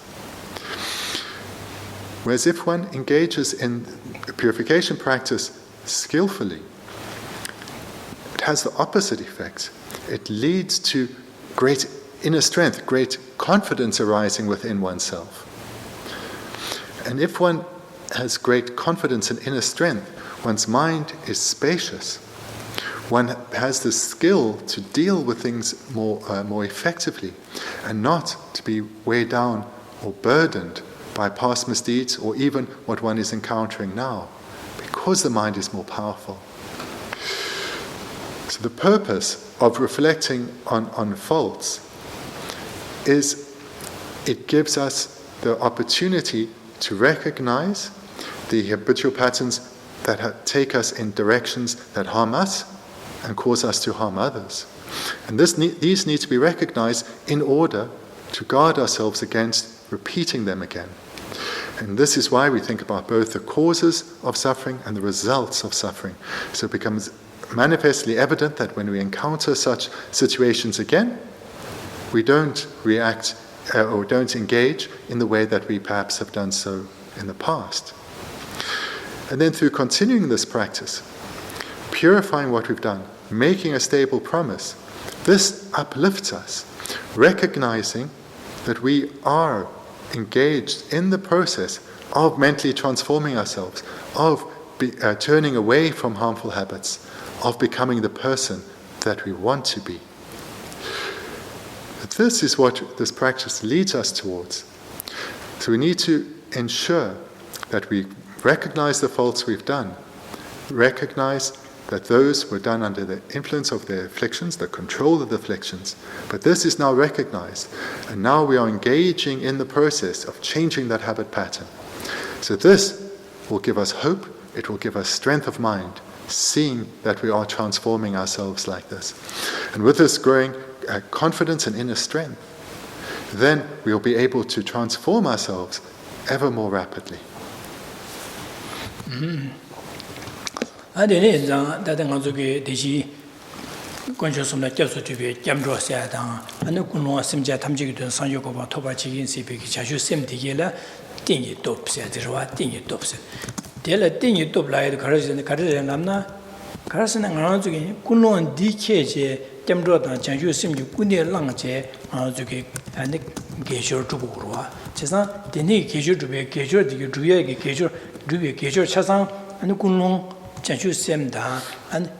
Whereas if one engages in purification practice skillfully, it has the opposite effect. It leads to great inner strength, great confidence arising within oneself. And if one has great confidence and inner strength, one's mind is spacious. One has the skill to deal with things more effectively and not to be weighed down or burdened by past misdeeds or even what one is encountering now, because the mind is more powerful. So the purpose of reflecting on faults is it gives us the opportunity to recognize the habitual patterns that take us in directions that harm us and cause us to harm others. And these need to be recognized in order to guard ourselves against repeating them again. And this is why we think about both the causes of suffering and the results of suffering. So it becomes manifestly evident that when we encounter such situations again, we don't react or don't engage in the way that we perhaps have done so in the past. And then through continuing this practice, purifying what we've done, making a stable promise, this uplifts us, recognizing that we are engaged in the process of mentally transforming ourselves, of turning away from harmful habits, of becoming the person that we want to be. This is what this practice leads us towards. So we need to ensure that we recognize the faults we've done, recognize that those were done under the influence of the afflictions, the control of the afflictions. But this is now recognized, and now we are engaging in the process of changing that habit pattern. So this will give us hope, it will give us strength of mind, seeing that we are transforming ourselves like this. And with this growing confidence and inner strength, then we will be able to transform ourselves ever more rapidly. 아데네 자 다른 저기 대시 권조섬나 접수주비 겸조세다 아니 군노 심자 탐지기 된 상요고바 토바치긴 시비기 자주 셈디게라 띵이 돕세들와 띵이 돕세 델라 띵이 돕라이도 가르지는 가르지 남나 가르스는 안 저기 군노 디케제 겸조다 자주 심지 군에 랑제 저기 아니 계절 두고로와 제가 데니 계절 두비 계절 디게 주야게 계절 두비 계절 차상 아니 군노 자주 셈다 안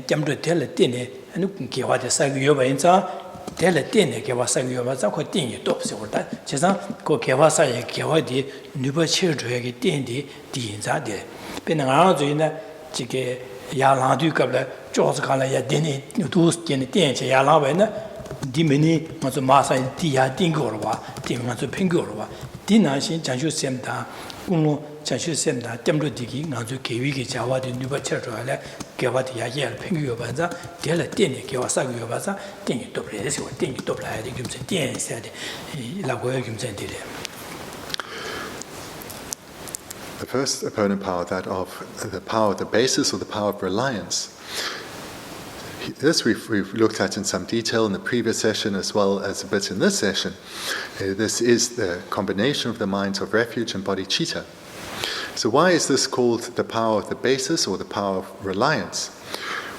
점도 될 때네 아니 개화대 사기여바 인자 될 때네 개화 사기여바 자고 띵이 또 없어다 제가 그 개화사의 개화디 누버치르게 띵디 디인자데 배나가 저이나 지게 야라도 갑라 조스칼라야 데니 누도스티네 띵체 야라바나 디메니 맞아 마사 디야 띵거로와 띵맞아 핑거로와 디나신 자주 셈다 공로 자주 셈다 점도 디기 나주 계획이 자와디 누버쳐줘라 개와디 야예 핑거반자 될 때네 개와 사기여바자 띵이 또 그래서 띵이 또 라야 돼 김세 띵세데 라고요 김세데. The first opponent power, that of the power of the basis or the power of reliance. This we've looked at in some detail in the previous session as well as a bit in this session. This is the combination of the minds of refuge and bodhicitta. So why is this called the power of the basis or the power of reliance?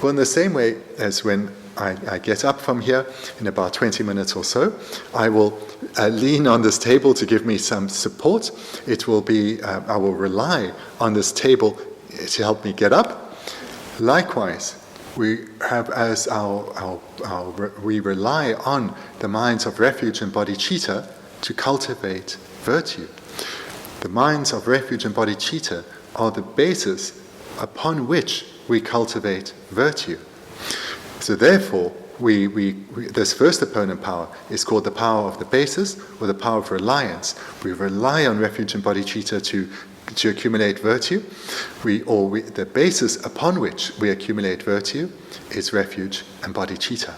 Well, in the same way as when I get up from here in about 20 minutes or so, I will lean on this table to give me some support. It will be, I will rely on this table to help me get up. Likewise, we have as we rely on the minds of refuge and bodhicitta to cultivate virtue. The minds of refuge and bodhicitta are the basis upon which we cultivate virtue. So therefore, this first opponent power is called the power of the basis or the power of reliance. We rely on refuge and bodhicitta to accumulate virtue, the basis upon which we accumulate virtue is refuge and bodhicitta.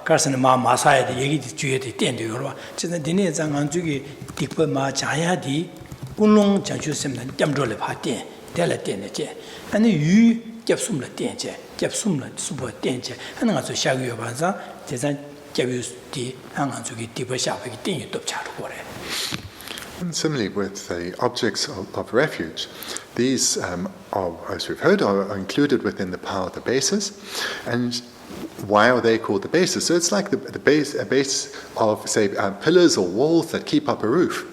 가르스는 마사야 돼 얘기 주에 돼 땡도 요로 진짜 니네 장안 주기 딕버 마 자야디 군롱 장주sem는 땜돌레 파데 될레 땡네제 아니 유 접숨을 땡제 접숨을 수보 땡제 하는 가서 샤기요 봐서 제산 접유디 항안 주기 딕버 샤베기 땡이 또 차로 거래. And similarly with the objects of refuge, these are, as we've heard, are included within the power of the basis. And why are they called the basis? So it's like a base of, say, pillars or walls that keep up a roof.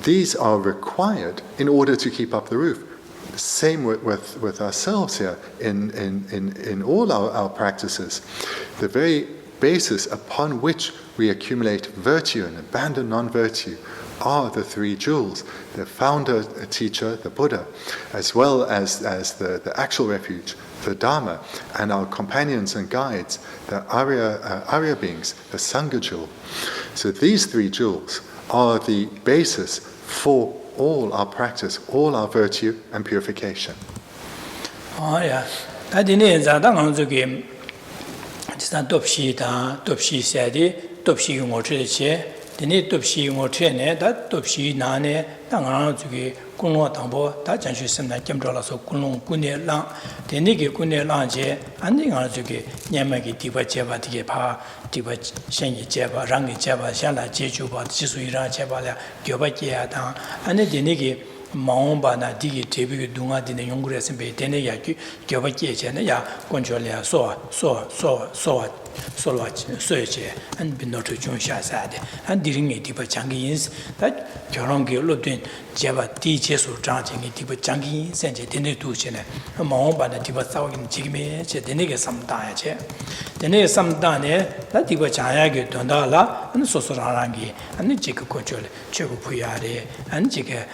These are required in order to keep up the roof. Same with ourselves here in all our practices. The very basis upon which we accumulate virtue and abandon non-virtue are the three jewels, the founder, teacher, the Buddha, as well as the actual refuge, the Dharma, and our companions and guides, the Arya beings, the Sangha jewel. So these three jewels are the basis for all our practice, all our virtue and purification. Oh yeah, that is a topshi said, topshi motrice. Dene topshi ngotene da topshi nane tangana zugi kunlo tangbo da janshu semna kemdola so kunlo kune lang dene ge kune lang je andi ngana zugi nyama gi diba jeba dige pa diba shengi jeba rangi jeba shala jeju ba jisu ira jeba la gyoba je ya da ane dene ge maomba na digi tebi ge dunga dine yongure sembe dene ya gi gyoba je je na ya konjole ya so soyeche and binoto junsha sade and during a deeper changis that Jorongi Lodin Java teaches or charging a deeper changi sent it in the tuition a mom by the deeper thousand jigme the nigger some diet the nigger some dane that deeper chayag dondala and sosorangi and the chicken control chegupuyare and chicken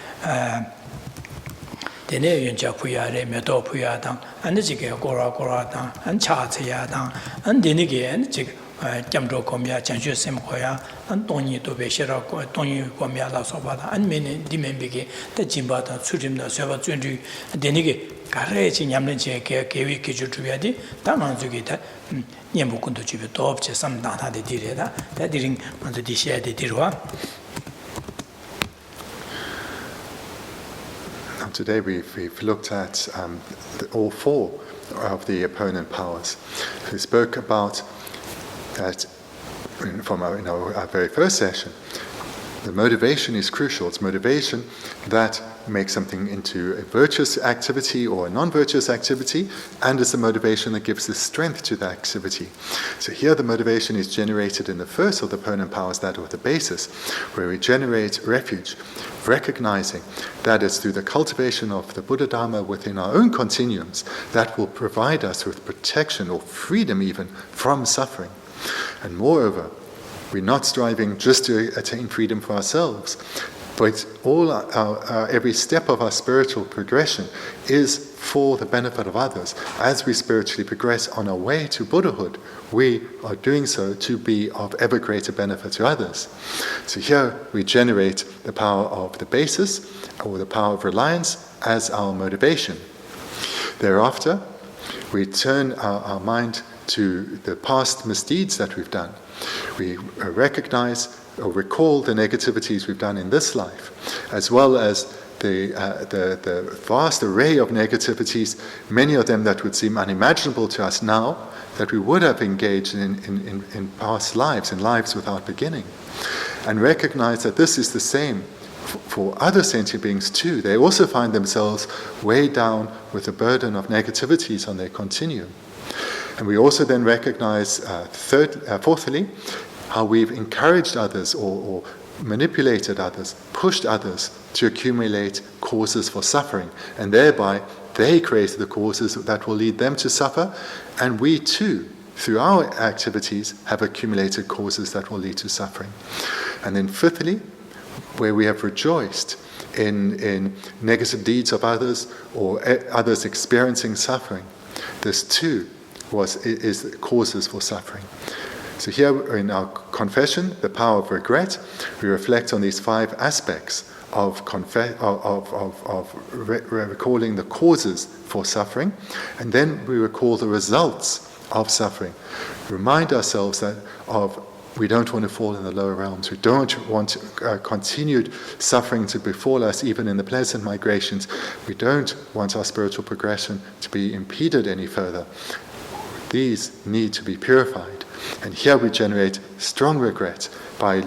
Dene yunja puyare, medo puyadang, and the jig gora dang, and chartayadang, and denige and jig jamdo comia, chanju semkoya, and tony to be shera, tony comia la sobada, and many dimembigi, the jimbata, sudim the server twenty, denige, carrage yamlenche, kevi kijutuadi, tamanzugita, Yamukundu Chibitop, some data de Direda, that didn't want to share the Dirwa. Today we've looked at all four of the opponent powers. We spoke about that from our very first session. The motivation is crucial. It's motivation that makes something into a virtuous activity or a non-virtuous activity, and it's the motivation that gives the strength to the activity. So here the motivation is generated in the first of the opponent powers, that of the basis, where we generate refuge, recognizing that it's through the cultivation of the Buddha Dharma within our own continuums that will provide us with protection or freedom even from suffering. And moreover, we're not striving just to attain freedom for ourselves, but all every step of our spiritual progression is for the benefit of others. As we spiritually progress on our way to Buddhahood, we are doing so to be of ever greater benefit to others. So here we generate the power of the basis, or the power of reliance, as our motivation. Thereafter, we turn our mind to the past misdeeds that we've done. We recognize or recall the negativities we've done in this life, as well as the vast array of negativities, many of them that would seem unimaginable to us now, that we would have engaged in past lives, in lives without beginning. And recognize that this is the same for other sentient beings too. They also find themselves weighed down with the burden of negativities on their continuum. And we also then recognize, fourthly, how we've encouraged others or manipulated others, pushed others to accumulate causes for suffering, and thereby they create the causes that will lead them to suffer, and we too, through our activities, have accumulated causes that will lead to suffering. And then fifthly, where we have rejoiced in negative deeds of others or others experiencing suffering. This too is causes for suffering. So here in our confession, the power of regret, we reflect on these 5 aspects of recalling the causes for suffering, and then we recall the results of suffering. Remind ourselves that we don't want to fall in the lower realms. We don't want continued suffering to befall us, even in the pleasant migrations. We don't want our spiritual progression to be impeded any further. These need to be purified. And here we generate strong regret by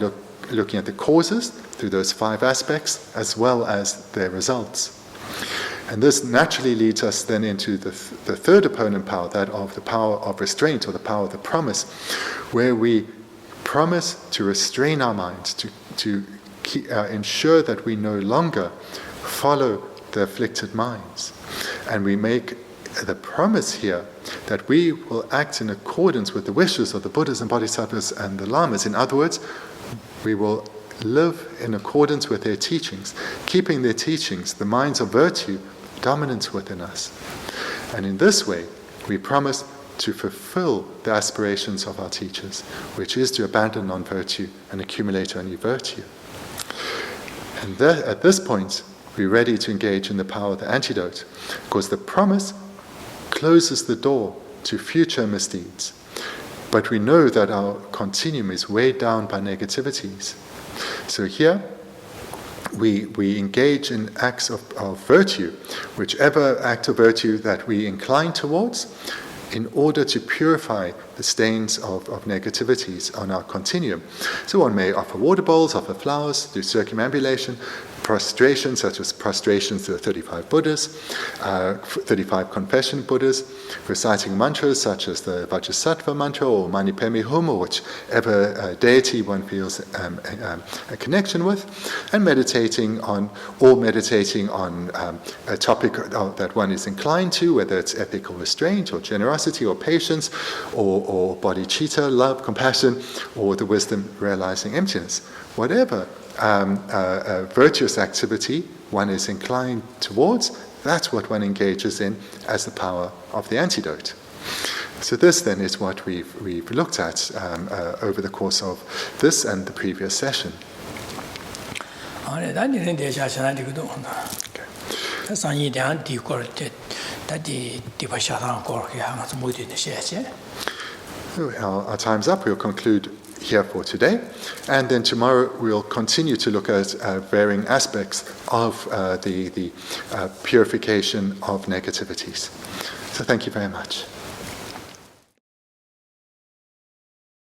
looking at the causes through those 5 aspects, as well as their results. And this naturally leads us then into the third opponent power, that of the power of restraint, or the power of the promise, where we promise to restrain our minds, to ensure that we no longer follow the afflicted minds. And we make the promise here that we will act in accordance with the wishes of the Buddhas and Bodhisattvas and the Lamas. In other words, we will live in accordance with their teachings, keeping their teachings, the minds of virtue, dominant within us. And in this way, we promise to fulfill the aspirations of our teachers, which is to abandon non-virtue and accumulate only virtue. And at this point, we're ready to engage in the power of the antidote, because the promise closes the door to future misdeeds. But we know that our continuum is weighed down by negativities. So here, we engage in acts of virtue, whichever act of virtue that we incline towards, in order to purify the stains of negativities on our continuum. So one may offer water bowls, offer flowers, do circumambulation, prostration, such as prostrations to the 35 Buddhas, 35 confession Buddhas, reciting mantras such as the Vajrasattva mantra or Mani Padme Hum, or whichever deity one feels a connection with, and meditating on a topic that one is inclined to, whether it's ethical restraint or generosity or patience or bodhicitta, love, compassion, or the wisdom realizing emptiness. Whatever virtuous activity one is inclined towards, that's what one engages in as the power of the antidote. So this then is what we've looked at over the course of this and the previous session. Our time's up. We'll conclude here for today, and then tomorrow we'll continue to look at varying aspects of the purification of negativities. So thank you very much.